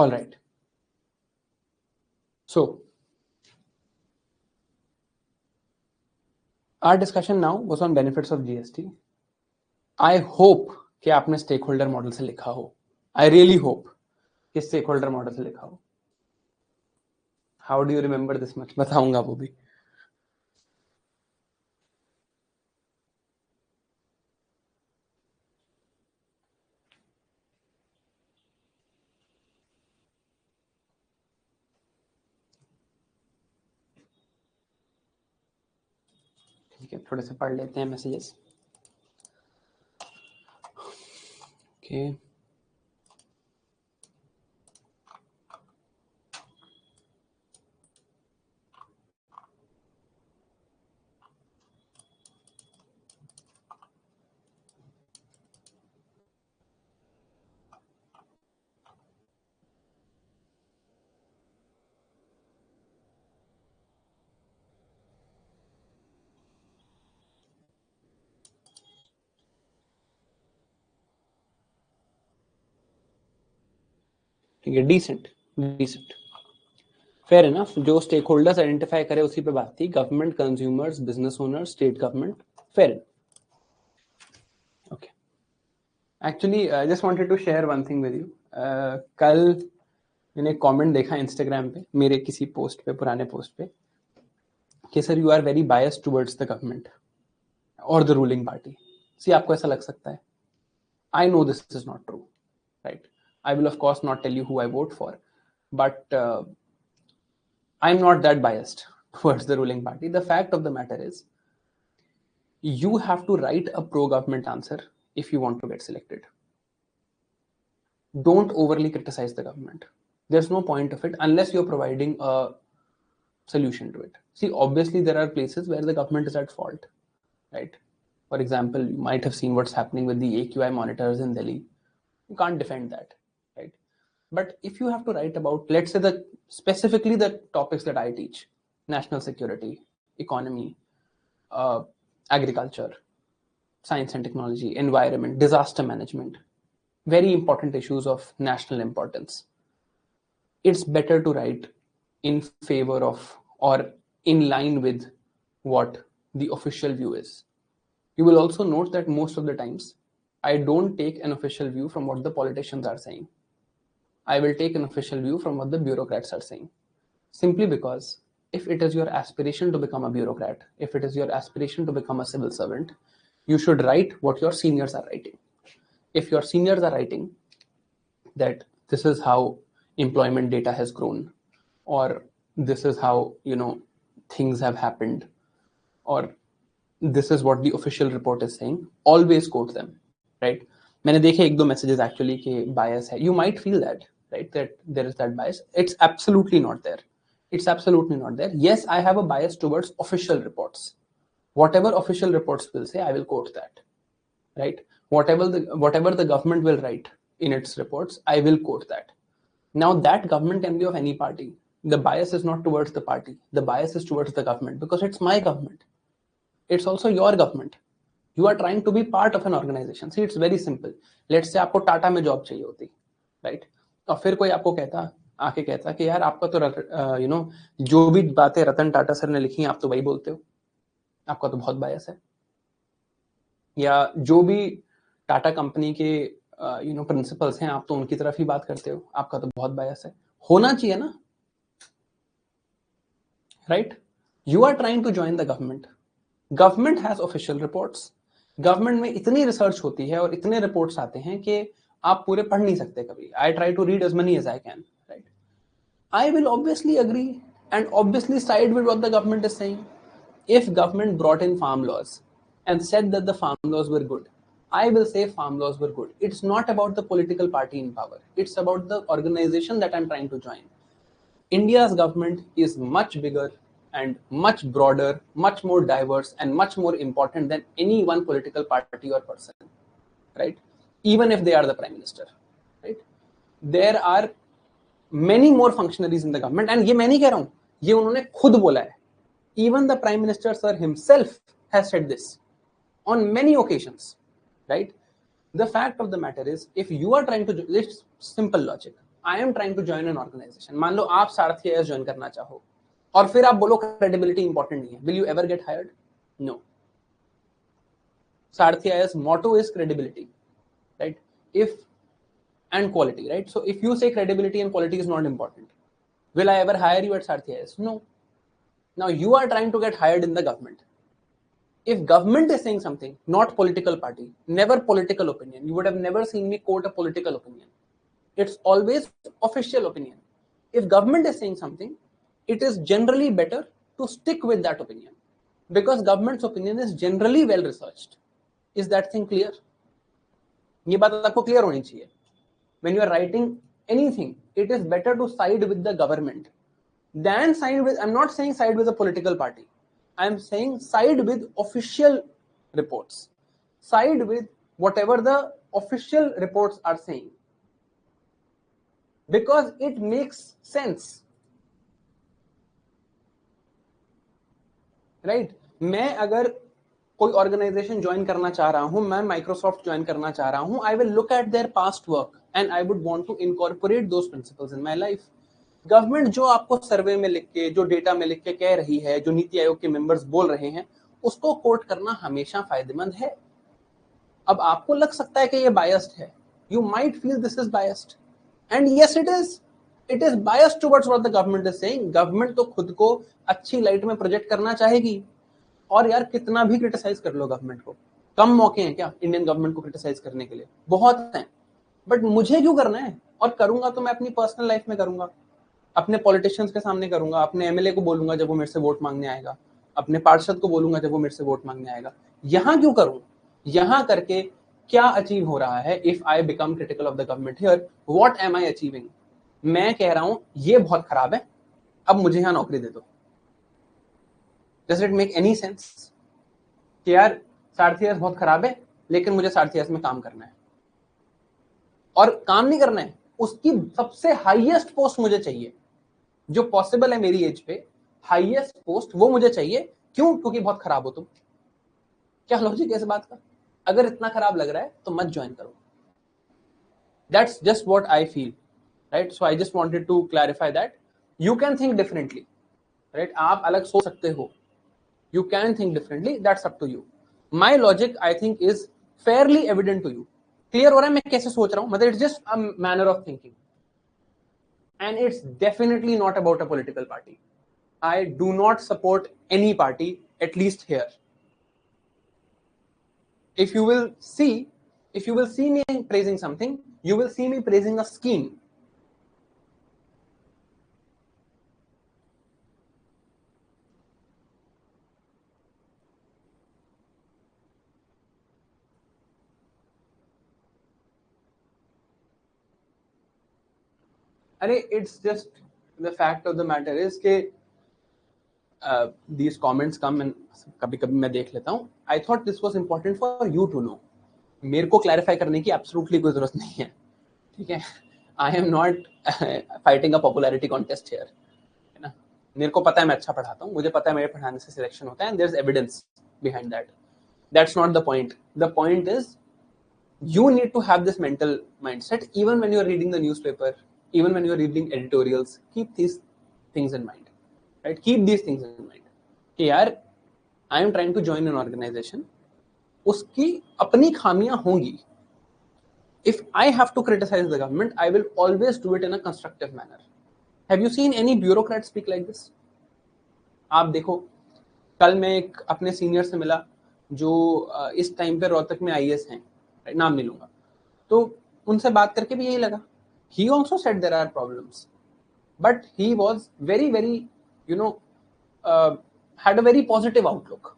All right. So our discussion now was on benefits of GST. I hope कि आपने stakeholder model से लिखा हो. I really hope कि stakeholder model से लिखा हो. How do you remember this much? बताऊंगा वो भी. ठीक है, थोड़े से पढ़ लेते हैं मैसेजेस. ओके. ठीक है, डिसेंट डिसेंट, फेयर इनफ. जो स्टेक होल्डर्स आइडेंटिफाई करे उसी पे बात थी. Government, consumers, business owners, state government, fair. Okay, actually I just wanted to share one thing with you. कल मैंने एक कमेंट देखा इंस्टाग्राम पे मेरे किसी पोस्ट पे, पुराने पोस्ट पे, कि sir you are very biased towards the government और द रूलिंग पार्टी. सी, आपको ऐसा लग सकता है. I know this is not true, right? I will of course not tell you who I vote for, but I'm not that biased towards the ruling party. The fact of the matter is, you have to write a pro-government answer if you want to get selected. Don't overly criticize the government. There's no point of it unless you're providing a solution to it. See, obviously there are places where the government is at fault, right? For example, you might have seen what's happening with the AQI monitors in Delhi. You can't defend that, right? But if you have to write about, let's say, specifically the topics that I teach: national security, economy, agriculture, science and technology, environment, disaster management, very important issues of national importance, it's better to write in favor of or in line with what the official view is. You will also note that most of the times I don't take an official view from what the politicians are saying. I will take an official view from what the bureaucrats are saying. Simply because if it is your aspiration to become a bureaucrat, if it is your aspiration to become a civil servant, you should write what your seniors are writing. If your seniors are writing that this is how employment data has grown, or this is how, things have happened, or this is what the official report is saying, always quote them, right? मैंने देखे एक दो messages actually कि bias है. You might feel that, right, that there is that bias. It's absolutely not there. It's absolutely not there. Yes, I have a bias towards official reports. Whatever official reports will say, I will quote that, right? Whatever the government will write in its reports, I will quote that. Now, that government can be of any party. The bias is not towards the party. The bias is towards the government because it's my government. It's also your government. You are trying to be part of an organization. See, it's very simple. Let's say आपको टाटा में job चाहिए होती, right? और फिर कोई आपको आके कहता कि यार आपका तो जो भी बातें रतन टाटा सर ने लिखी हैं आप तो वही बोलते हो, आपका तो बहुत बायस है. या जो भी टाटा कंपनी के प्रिंसिपल्स हैं आप तो उनकी तरफ ही बात करते हो, आपका तो बहुत बायस है. होना चाहिए ना, right? You are trying to join the government. Government has official reports. Government में इतनी रिसर्च होती है और इतने रिपोर्ट्स आते हैं कि आप पूरे पढ़ नहीं सकते कभी. I try to read as many as I can, right? I will obviously agree and obviously side with what the government is saying. If government brought in farm laws and said that the farm laws were good, I will say farm laws were good. It's not about the political party in power. It's about the organization that I'm trying to join. India's government is much bigger and much broader, much more diverse and much more important than any one political party or person, right? Even if they are the prime minister, right? There are many more functionaries in the government and ये मैं नहीं कह रहा हूँ, ये उन्होंने खुद बोला है. Even the Prime Minister sir himself has said this on many occasions, right? The fact of the matter is, if you are trying to, it's simple logic. I am trying to join an organization. मान लो आप सारथी IAS join करना चाहो और फिर आप बोलो credibility important नहीं है. Will you ever get hired? No. Sarathi IAS motto is credibility, right? And quality, right? So if you say credibility and quality is not important, will I ever hire you at Saarthi IAS? No. Now you are trying to get hired in the government. If government is saying something, not political party, never political opinion. You would have never seen me quote a political opinion. It's always official opinion. If government is saying something, it is generally better to stick with that opinion because government's opinion is generally well researched. Is that thing clear? ये बात आपको clear होनी चाहिए. When you are writing anything, it is better to side with the government than side with, I'm not saying side with a political party. I'm saying side with official reports. Side with whatever the official reports are saying. Because it makes sense. Right? मैं अगर कोई organisation join करना चाह रहा हूं, मैं Microsoft join करना चाह रहा हूं, I will look at their past work and I would want to incorporate those principles in my life. Government जो आपको सर्वे में लिख के, जो डेटा में लिख के कह रही है, जो नीति आयोग के मेंबर्स बोल रहे हैं, उसको कोट करना हमेशा फायदेमंद है। अब आपको लग सकता है कि ये बायस्ड है, you might feel this is biased, and yes it is biased towards what the government is saying. Government तो खुद को अच्छी लाइट में प्रोजेक्ट करना चाहेगी, और यार कितना भी क्रिटिसाइज कर लो गवर्नमेंट को, कम मौके हैं क्या इंडियन गवर्नमेंट को क्रिटिसाइज करने के लिए? बहुत हैं, बट मुझे क्यों करना है? और करूंगा तो मैं अपनी पर्सनल लाइफ में करूंगा, अपने पॉलिटिशियंस के सामने करूंगा, अपने एमएलए को बोलूंगा जब वो मेरे से वोट मांगने आएगा, अपने पार्षद को बोलूंगा जब वो मेरे से वोट मांगने आएगा। यहां क्यों करूं? यहां करके क्या अचीव हो रहा है? If I become critical of the government here, what am I achieving? मैं कह रहा हूं ये बहुत खराब है, अब मुझे यहां नौकरी दे दो। Does it make any sense कि यार सारथियस बहुत खराब है, लेकिन मुझे सारथियस में काम करना है, और काम नहीं करना है, उसकी सबसे हाईएस्ट पोस्ट मुझे चाहिए जो पॉसिबल है मेरी एज पे, हाईएस्ट पोस्ट वो मुझे चाहिए। क्यों? क्योंकि बहुत खराब हो तुम। क्या लॉजिक है इस बात का? अगर इतना खराब लग रहा है तो मत ज्वाइन करो। That's just what I feel, right? So I just wanted to clarify that you can think differently, right? आप अलग सोच सकते हो, you can think differently, that's up to you. My logic I think is fairly evident to you. Clear हो रहा है मैं कैसे सोच रहा हूं? मतलब it's just a manner of thinking, and it's definitely not about a political party. I do not support any party, at least here. If you will see me praising something, you will see me praising a scheme. अरे it's just the fact of the matter is कि these comments come and कभी-कभी मैं देख लेता हूँ. I thought this was important for you to know. मेरे को clarify करने की एब्सोल्युटली कोई जरूरत नहीं है, ठीक है? I am not fighting a popularity contest here, है ना? मेरे को पता है मैं अच्छा पढ़ाता हूँ, मुझे पता है मेरे पढ़ाने से सिलेक्शन होता है, and there's evidence behind that. That's not the point. The point is you need to have this mental mindset even when you are reading the newspaper, even when you are reading editorials. Keep these things in mind, right? Keep these things in mind कि यार I am trying to join an organization, उसकी अपनी खामियां होंगी. If I have to criticize the government, I will always do it in a constructive manner. Have you seen any bureaucrat speak like this? आप देखो, कल मैं एक अपने सीनियर से मिला जो इस टाइम पे रोहतक में आईएएस हैं, नाम नहीं लूंगा, तो उनसे बात करके भी यही लगा. He also said there are problems, but he was very had a very positive outlook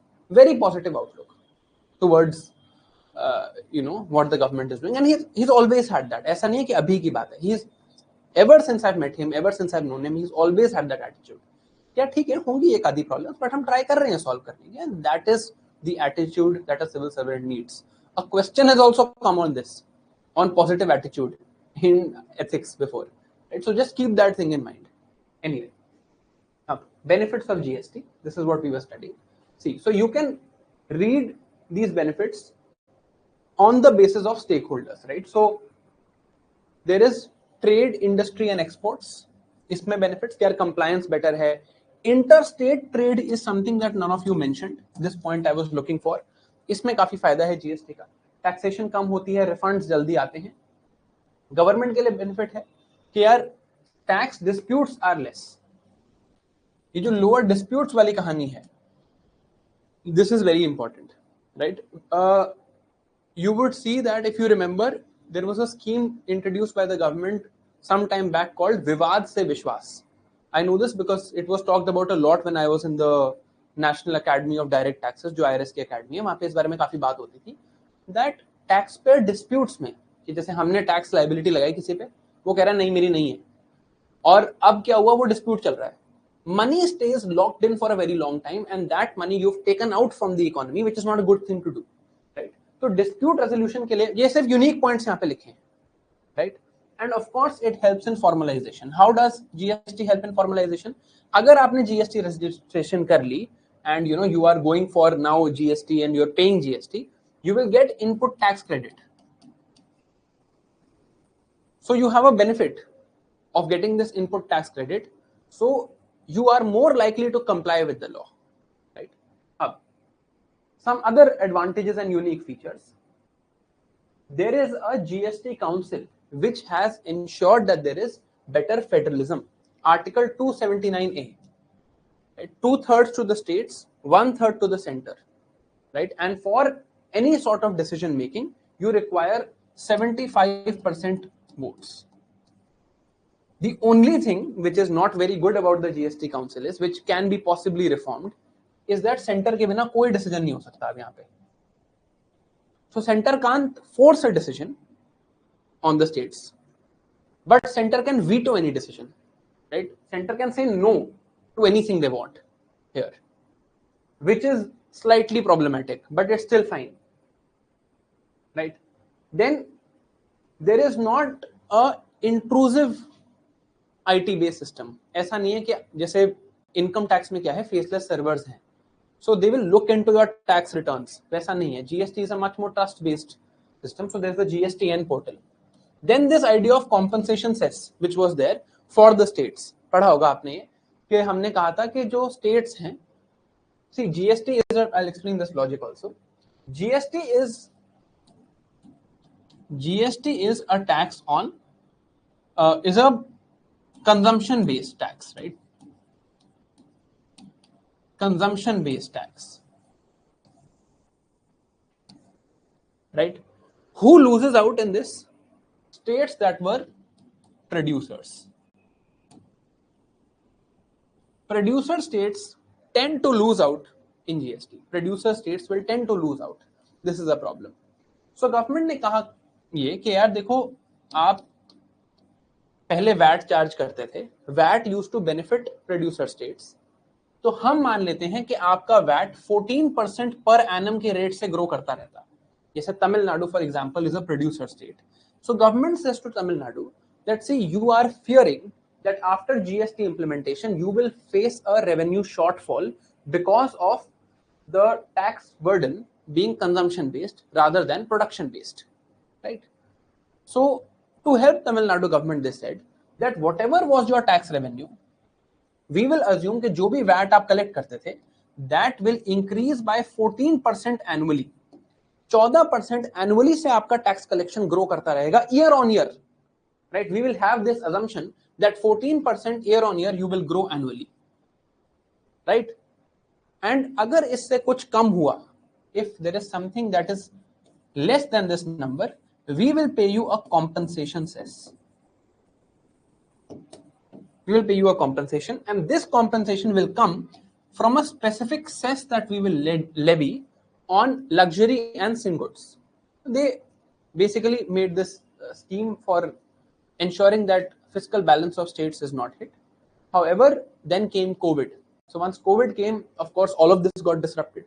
towards what the government is doing, and he's always had that. ऐसा नहीं है कि अभी की बात है. He's ever since I've met him, ever since I've known him, he's always had that attitude. क्या ठीक है, होंगी एक आधी प्रॉब्लम्स, बट हम ट्राई कर रहे हैं सॉल्व करने की, and that is the attitude that a civil servant needs. A question has also come on this, on positive attitude in ethics before, right? So just keep that thing in mind. Anyway, benefits of GST, this is what we were studying. See, so you can read these benefits on the basis of stakeholders, right? So there is trade, industry and exports. इसमें benefits क्या? compliance better है. Interstate trade is something that none of you mentioned. This point I was looking for. इसमें काफी फायदा है GST का. Taxation कम होती है, रिफंड्स जल्दी आते हैं. गवर्नमेंट के लिए बेनिफिट है कि यार टैक्स डिस्प्यूट्स आर लेस. ये जो लोअर डिस्प्यूट्स वाली कहानी है, this is very important, right? You would see that, if you remember, there was a scheme introduced by the government some time back called Vivad Se Vishwas. I know this because it was talked about a lot when I was in the National Academy of Direct Taxes, जो IRS की academy है, वहाँ पे इस बारे में काफी बात होती थी. That taxpayer disputes में कि जैसे हमने टैक्स लाइबिलिटी लगाई किसी पे, वो कह रहा है नहीं मेरी नहीं है, और अब क्या हुआ, वो डिस्प्यूट चल रहा है. Money stays locked in for a very long time, and that money you've taken out from the economy, which is not a good thing to do, right? तो डिस्प्यूट रेजोल्यूशन के लिए ये सिर्फ यूनिक पॉइंट्स यहाँ पे लिखे हैं, right? End of course it helps in formalisation. How does GST help in formalisation? अगर आपने जीएसटी रजिस्ट्रेशन कर ली, and you are going for now GST and you're paying GST, you will get input tax credit. So you have a benefit of getting this input tax credit. So you are more likely to comply with the law, right? Some other advantages and unique features. There is a GST council which has ensured that there is better federalism. Article 279A. Right? 2/3 to the states, 1/3 to the center, right? And for any sort of decision making, you require 75% votes. The only thing which is not very good about the GST council is, which can be possibly reformed, is that center के बिना कोई decision नहीं हो सकता अब यहाँ पे. So center can't force a decision on the states, but center can veto any decision, right? Center can say no to anything they want here, which is slightly problematic, but it's still fine, right? Then there is not a intrusive IT based system. ऐसा नहीं है कि जैसे income tax में क्या है, faceless servers हैं, so they will look into your tax returns. वैसा नहीं है. GST is a much more trust based system, so there's the GSTN portal. Then this idea of compensation cess which was there for the states, पढ़ा होगा आपने ये, कि हमने कहा था कि जो states हैं, see GST is I'll explain this logic also. GST is a tax on is a consumption based tax, right? Consumption based tax, right? Who loses out in this? States that were producers. Producer states tend to lose out in GST. Producer states will tend to lose out. This is a problem. So government ने कहा ये कि यार देखो, आप पहले VAT charge करते थे, VAT used to benefit producer states, तो हम मान लेते हैं कि आपका वैट 14% पर एनम के रेट से ग्रो करता रहता. जैसे Tamil Nadu for example is a producer state. So government says to Tamil Nadu that, see, you are fearing that after GST implementation, you will face a revenue shortfall because of the tax burden being consumption based rather than production based, right? So to help Tamil Nadu government, they said that whatever was your tax revenue, we will assume कि जो भी VAT आप collect करते थे, that will increase by 14% annually. 14% annually से आपका tax collection grow करता रहेगा year on year, right? We will have this assumption that 14% year on year you will grow annually, right? And अगर इससे कुछ कम हुआ, if there is something that is less than this number, we will pay you a compensation cess. We will pay you a compensation, and this compensation will come from a specific cess that we will levy on luxury and sin goods. They basically made this scheme for ensuring that fiscal balance of states is not hit. However, then came COVID. So once COVID came, of course, all of this got disrupted.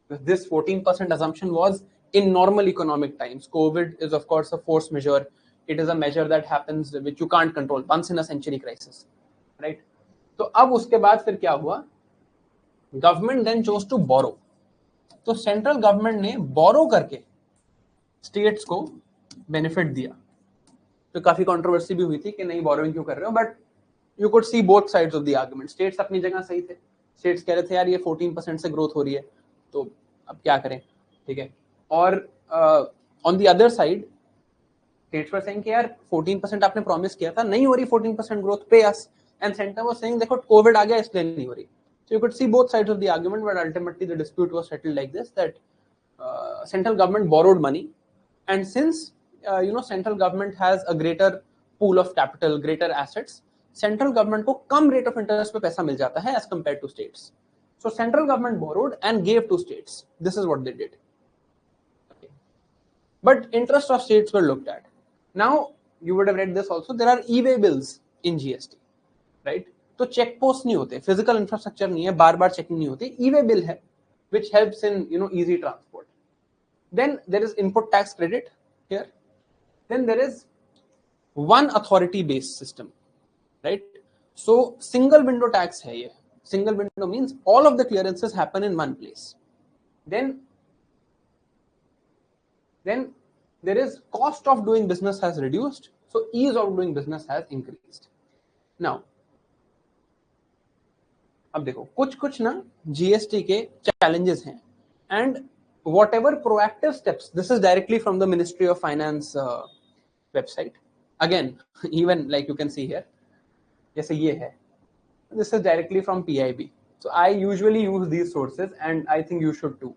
This 14% assumption was in normal economic times. COVID is, of course, a force majeure. It is a measure that happens which you can't control, once in a century crisis, right? तो अब उसके बाद फिर क्या हुआ? Government then chose to borrow. तो central government ने बोरो करके स्टेट्स को बेनिफिट दिया. तो काफी कंट्रोवर्सी भी हुई थी कि नहीं बोरोइंग क्यों कर रहे हो, but you could C both sides of the argument. States अपनी जगह सही थे. स्टेट्स कह रहे थे यार ये 14% से ग्रोथ हो रही है, तो अब क्या करें, ठीक है. और on the other side states were saying कि यार 14% आपने प्रॉमिस किया था, नहीं हो रही 14% ग्रोथ, पे अस. एंड सेंटर वाज सेइंग देखो कोविड आ गया इसलिए नहीं हो रही. So you could see both sides of the argument, but ultimately the dispute was settled like this, that central government borrowed money, and since central government has a greater pool of capital, greater assets, central government को कम rate of interest पे पैसा मिल जाता है as compared to states. So central government borrowed and gave to states. This is what they did. Okay. But interest of states were looked at. Now you would have read this also. There are e-way bills in GST, right? तो check post नहीं होते, physical infrastructure नहीं है, बार बार checking नहीं होती, e-way bill है which helps in easy transport. Then there is input tax credit here. Then there is one authority based system, right? So single window tax है ये, Single window means all of the clearances happen in one place. Then there is cost of doing business has reduced, so ease of doing business has increased. Now, अब देखो कुछ ना GST के challenges हैं, and whatever proactive steps, this is directly from the Ministry of Finance website. Again, even like you can see here, जैसे ये है, this is directly from PIB. So I usually use these sources, and I think you should too,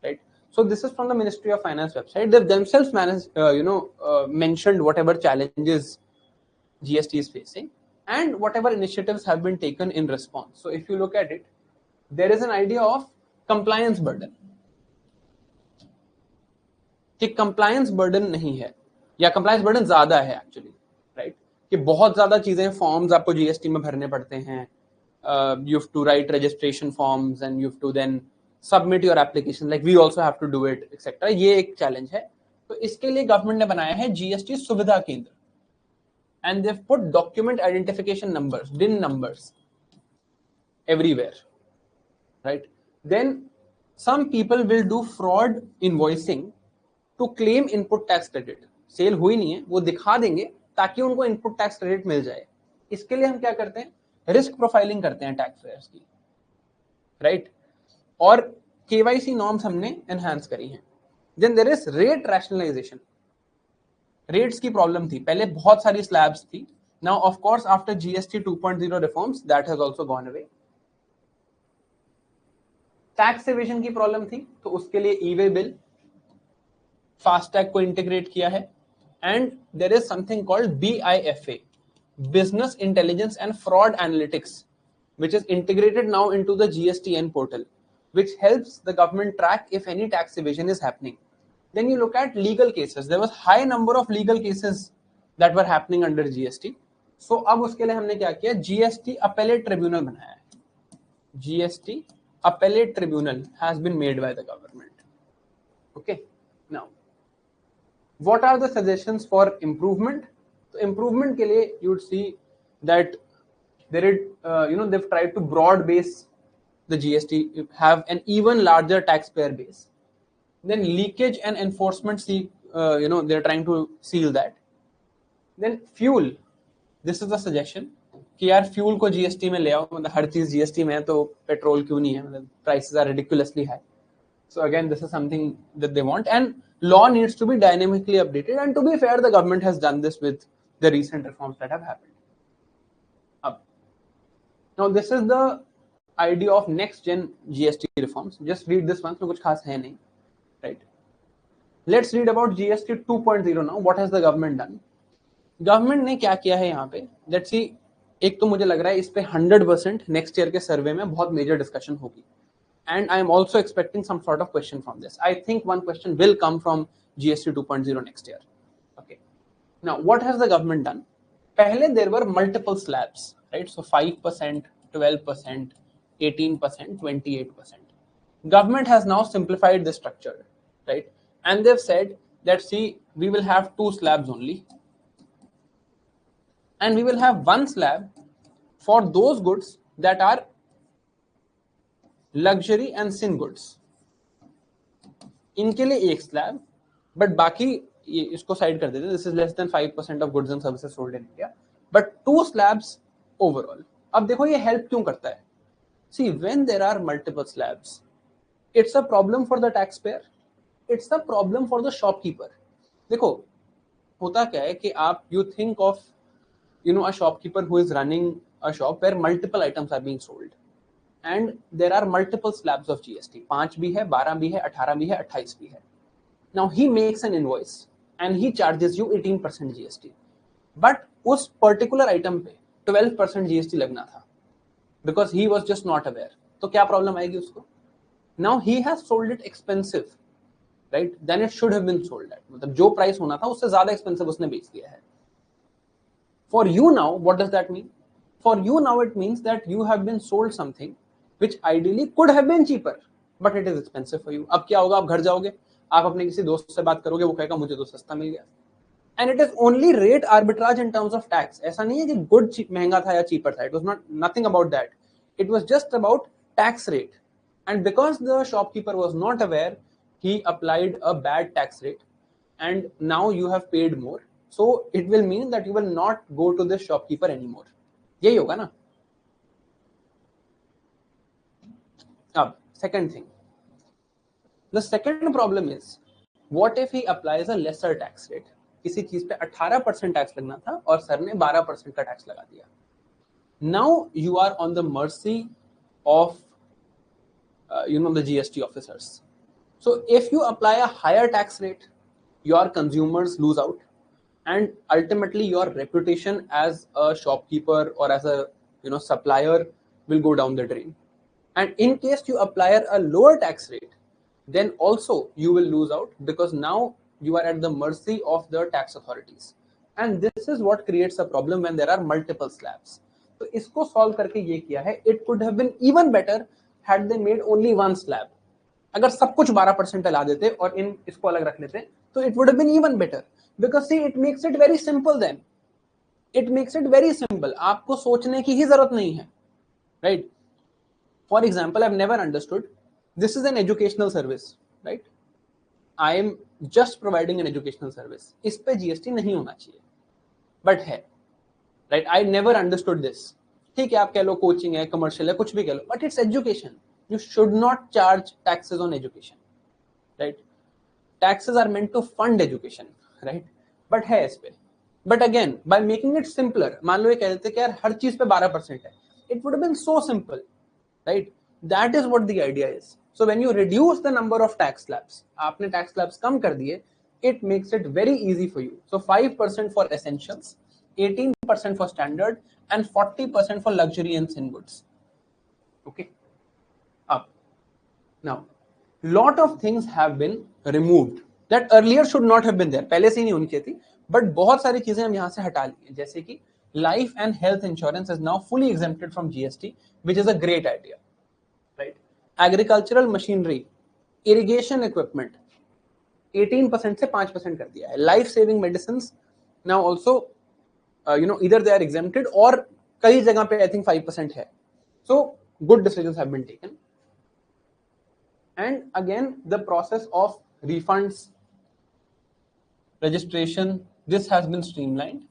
right? So this is from the Ministry of Finance website. They've themselves mentioned whatever challenges GST is facing and whatever initiatives have been taken in response. So if you look at it, there is an idea of compliance burden. कि compliance burden नहीं है या compliance burden ज़्यादा है actually, right? कि बहुत ज़्यादा चीजें forms आपको GST में भरने पड़ते हैं. You have to write registration forms and you have to then submit your application, like we also have to do it, etc. ये एक challenge है. तो इसके लिए government ने बनाया है GST सुविधा केंद्र, and they've put document identification numbers, DIN numbers everywhere, right? Then some people will do fraud invoicing to claim input tax credit. Sale हुई नहीं है, वो दिखा देंगे ताकि उनको इनपुट टैक्स क्रेडिट मिल जाए. इसके लिए हम क्या करते हैं, रिस्क प्रोफाइलिंग करते हैं टैक्स पेयर्स की, राइट? और केवाईसी नॉर्म्स हमने एनहांस करी हैं. Then there is rate rationalisation. Rates की प्रॉब्लम थी पहले, बहुत सारी स्लैब्स थी. Now of course after GST 2.0 reforms that has also gone away. Tax evasion की प्रॉब्लम थी, तो उसके लिए ई वे बिल, फास्टैग को इंटीग्रेट किया है. And there is something called BIFA, Business Intelligence and Fraud Analytics, which is integrated now into the GSTN portal, which helps the government track if any tax evasion is happening. Then you look at legal cases. There was high number of legal cases that were happening under GST. So अब उसके लिए हमने क्या किया, GST Appellate Tribunal बनाया है. GST Appellate Tribunal has been made by the government. Okay. Now, what are the suggestions for improvement? So improvement के लिए you would see that there is, they've tried to broad base the GST, have an even larger taxpayer base. Then leakage and enforcement, they're trying to seal that. Then fuel, this is the suggestion कि यार fuel को GST में ले आओ, मतलब हर चीज GST में है तो पेट्रोल क्यों नहीं है, मतलब prices are ridiculously high. So again, this is something that they want, and law needs to be dynamically updated. And to be fair, the government has done this with the recent reforms that have happened. Now, this is the idea of next gen GST reforms. Just read this one, so कुछ खास है नहीं, right? Let's read about GST 2.0 now. What has the government done? Government ने क्या किया है यहाँ पे? Let's see. एक तो मुझे लग रहा है इस पे 100% नेक्स्ट ईयर के सर्वे में बहुत मेजर डिस्कशन होगी. And I am also expecting some sort of question from this. I think one question will come from GST 2.0 next year. Okay. Now, what has the government done? Pehle there were multiple slabs, right? So 5%, 12%, 18%, 28%. Government has now simplified the structure, right? And they've said that, see, we will have 2 slabs only. And we will have 1 slab for those goods that are luxury and sin goods. इनके लिए एक slab, but बाकी ये इसको side कर देते हैं. This is less than 5% of goods and services sold in India, but 2 slabs overall. अब देखो ये हेल्प क्यों करता है. See, when there are multiple slabs, it's a problem for the tax payer, it's a problem for the shopkeeper. देखो होता क्या है कि आप you think of a shopkeeper who is running a shop where multiple items are being sold. And there are multiple slabs of GST. 5 भी है, 12 भी है, 18 भी है, 28 भी है. Now he makes an invoice and he charges you 18% GST. But उस particular item पे 12% GST लगना था because he was just not aware. तो क्या problem आएगी उसको? Now he has sold it expensive, right? Then it should have been sold at. मतलब जो price होना था उससे ज़्यादा expensive उसने बेच दिया है. For you now, what does that mean? For you now it means that you have been sold something which ideally could have been cheaper, but it is expensive for you. अब क्या होगा, आप घर जाओगे, आप अपने किसी दोस्त से बात करोगे, वो कहेगा मुझे तो सस्ता मिल गया. And it is only rate arbitrage in terms of tax. ऐसा नहीं है कि good महंगा था या cheaper था. It was not nothing about that. It was just about tax rate, and because the shopkeeper was not aware, he applied a bad tax rate, and now you have paid more. So it will mean that you will not go to this shopkeeper anymore. यही होगा ना. अब second thing, the second problem is, what if he applies a lesser tax rate? किसी चीज पे 18% tax लगना था और सर ने 12% का टैक्स लगा दिया. Now you are on the mercy of the GST officers. So if you apply a higher tax rate, your consumers lose out, and ultimately your reputation as a shopkeeper or as a supplier will go down the drain. And in case you apply a lower tax rate, then also you will lose out, because now you are at the mercy of the tax authorities, and this is what creates a problem when there are multiple slabs. तो इसको solve करके ये किया है. It could have been even better had they made only one slab. अगर सब कुछ 12% ला देते और इसको अलग रख लेते तो it would have been even better, because see, it makes it very simple then. It makes it very simple. आपको सोचने की ही जरूरत नहीं है, right? For example, I've never understood, this is an educational service, right? I am just providing an educational service. इस पे GST नहीं होना चाहिए, but है, right? I never understood this. ठीक है, आप कह लो कोचिंग है, कमर्शियल है, कुछ भी कह लो, but it's education. You should not charge taxes on education, right? Taxes are meant to fund education, right? But है इस पे. But again, by making it simpler, मान लो ये कह देते कि यार हर चीज पे 12% है, it would have been so simple, right? That is what the idea is. So when you reduce the number of tax slabs, आपने tax slabs कम कर दिए, it makes it very easy for you. So 5% for essentials, 18% for standard, and 40% for luxury and thin goods. Okay. Up. Now, lot of things have been removed that earlier should not have been there. पहले से ही नहीं होनी चाहिए थी, but बहुत सारी चीजें हम यहाँ से हटा ली हैं, जैसे कि life and health insurance is now fully exempted from GST, which is a great idea, right? Agricultural machinery, irrigation equipment, 18% से 5% कर दिया है. Life saving medicines now also, either they are exempted or कई जगह पे I think 5% है. So good decisions have been taken. And again, the process of refunds, registration, this has been streamlined.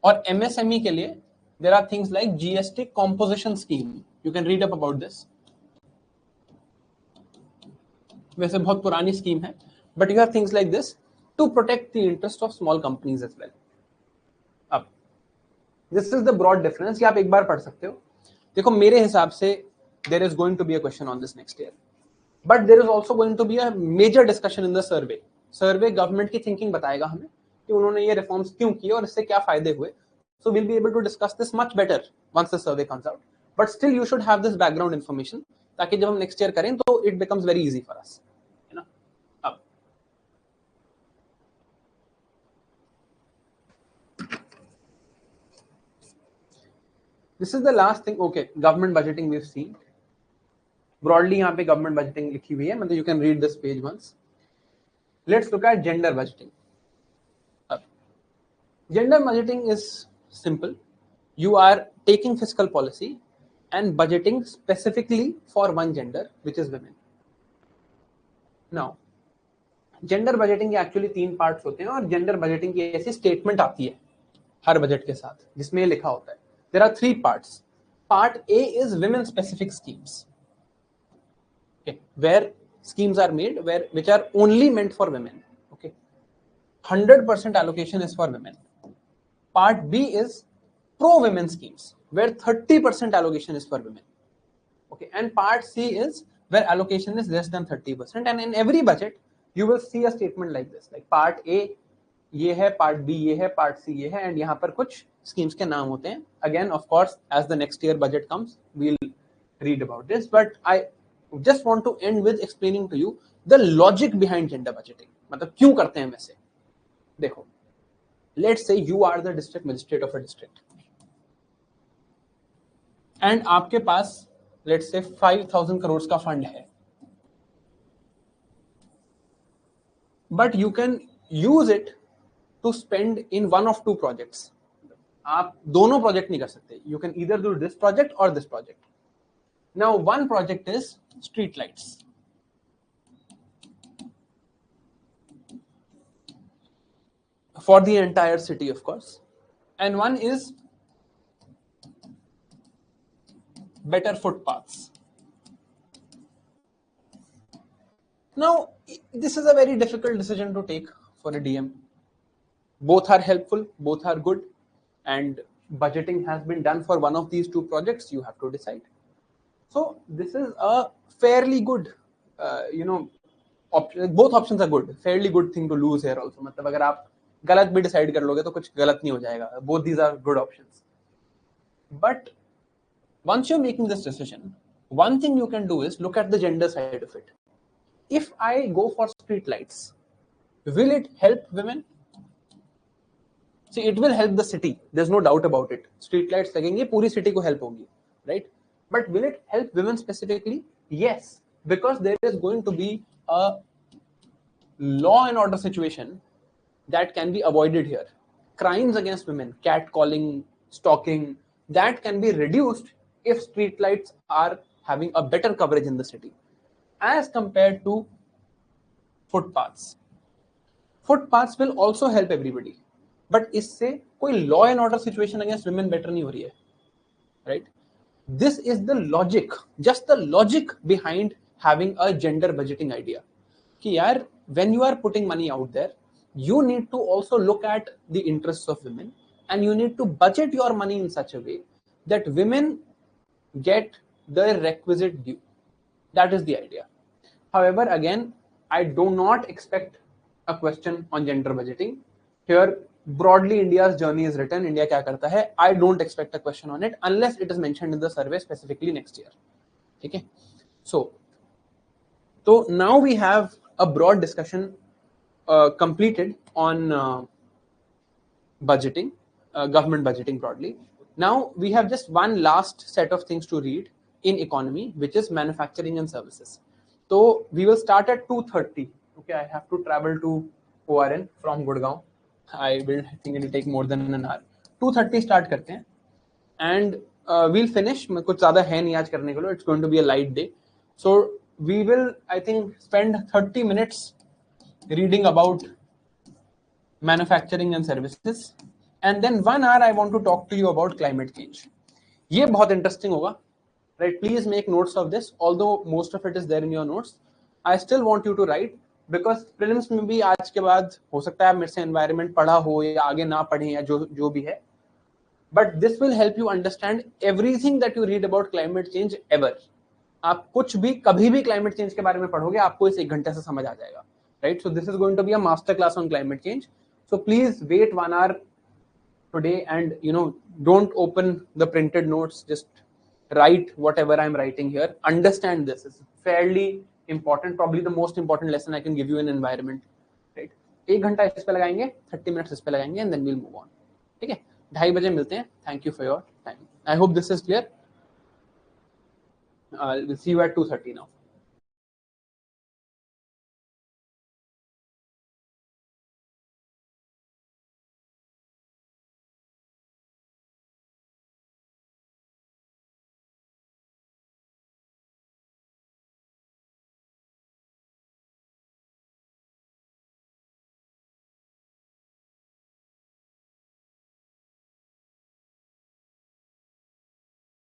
और MSME के लिए there are things like GST composition scheme. You can read up about this. वैसे बहुत पुरानी scheme है, but you have things like this to protect the interest of small companies as well. अब this is the broad difference. ये आप एक बार पढ़ सकते हो. देखो मेरे हिसाब से there is going to be a question on this next year, but there is also going to be a major discussion in the survey. Survey government की thinking बताएगा हमें कि उन्होंने ये reforms क्यों किए और इससे क्या फायदे हुए. So we'll be able to discuss this much better once the survey comes out. But still you should have this background information ताकि जब हम next year करें तो it becomes very easy for us. This is the last thing. Okay, government budgeting we've seen. Broadly, यहाँ पे government budgeting लिखी हुई है. मतलब you can read this page once. Let's look at gender budgeting. Gender budgeting is simple. You are taking fiscal policy and budgeting specifically for one gender, which is women. Now, gender budgeting के actually 3 parts होते हैं और gender budgeting की ऐसी statement आती है हर budget के साथ जिसमें ये लिखा होता है. There are 3 parts. Part A is women-specific schemes, okay, where schemes are made which are only meant for women. Okay, 100% allocation is for women. Part B is pro-women schemes, where 30% allocation is for women. Okay, and Part C is where allocation is less than 30%. And in every budget, you will see a statement like this, like Part A ये है, Part B ये है, Part C ये है, and यहाँ पर कुछ schemes के नाम होते हैं. Again, of course, as the next year budget comes, we'll read about this. But I just want to end with explaining to you the logic behind gender budgeting. मतलब क्यों करते हैं वैसे. देखो, let's say you are the district magistrate of a district, and आपके पास let's say 5,000 crores का fund है, but you can use it to spend in one of 2 projects. आप दोनों प्रोजेक्ट नहीं कर सकते. You can either do this project or this project. Now, one project is street lights. For the entire city, of course. And one is better footpaths. Now, this is a very difficult decision to take for a DM. Both are helpful, both are good, and budgeting has been done for one of these two projects. You have to decide. So this is a fairly good, both options are good. Fairly good thing to lose here also. मतलब अगर आप गलत भी decide कर लोगे तो कुछ गलत नहीं हो जाएगा. Both these are good options. But once you're making this decision, one thing you can do is look at the gender side of it. If I go for street lights, will it help women? See, it will help the city. There's no doubt about it. Street lights लगेंगे, पूरी city को help होगी, right? But will it help women specifically? Yes, because there is going to be a law and order situation that can be avoided here. Crimes against women, catcalling, stalking, that can be reduced if street lights are having a better coverage in the city as compared to footpaths. Footpaths will also help everybody, but इससे कोई law and order situation against women better नहीं हो रही है, right? This is the logic, just the logic behind having a gender budgeting idea. कि यार, when you are putting money out there, you need to also look at the interests of women, and you need to budget your money in such a way that women get the requisite due. That is the idea. However, again, I do not expect a question on gender budgeting. Here, broadly, India's journey is written. India क्या करता है? I don't expect a question on it unless it is mentioned in the survey specifically next year. Okay. So now we have a broad discussion completed on budgeting, government budgeting broadly. Now we have just one last set of things to read in economy, which is manufacturing and services. So we will start at 2:30. Okay, I have to travel to ORN from Gurgaon. I think it will take more than an hour. 2:30 start करते हैं, and we'll finish. कुछ ज़्यादा है नहीं आज करने के लिए. It's going to be a light day, so we will, I think, spend 30 minutes reading about manufacturing and services, and then 1 hour I want to talk to you about climate change. ये बहुत interesting होगा, right? Please make notes of this. Although most of it is there in your notes, I still want you to write, because prelims में भी आज के बाद हो सकता है मेरे से environment पढ़ा हो या आगे ना पढ़े या जो भी है, but this will help you understand everything that you read about climate change ever. आप कुछ भी कभी भी climate change के बारे में पढ़ोगे, आपको इस 1 घंटे से समझ आ जाएगा, right? So this is going to be a master class on climate change. So please wait 1 hour today, and don't open the printed notes. Just write whatever I'm writing here. Understand this is fairly important, probably the most important lesson I can give you in environment, right? 1 घंटा इस पे लगाएंगे, 30 minutes इस पे लगाएंगे, and then we'll move on. ठीक है, 2:30 बजे मिलते हैं. Thank you for your time. I hope this is clear. We'll see you at 2:30 now.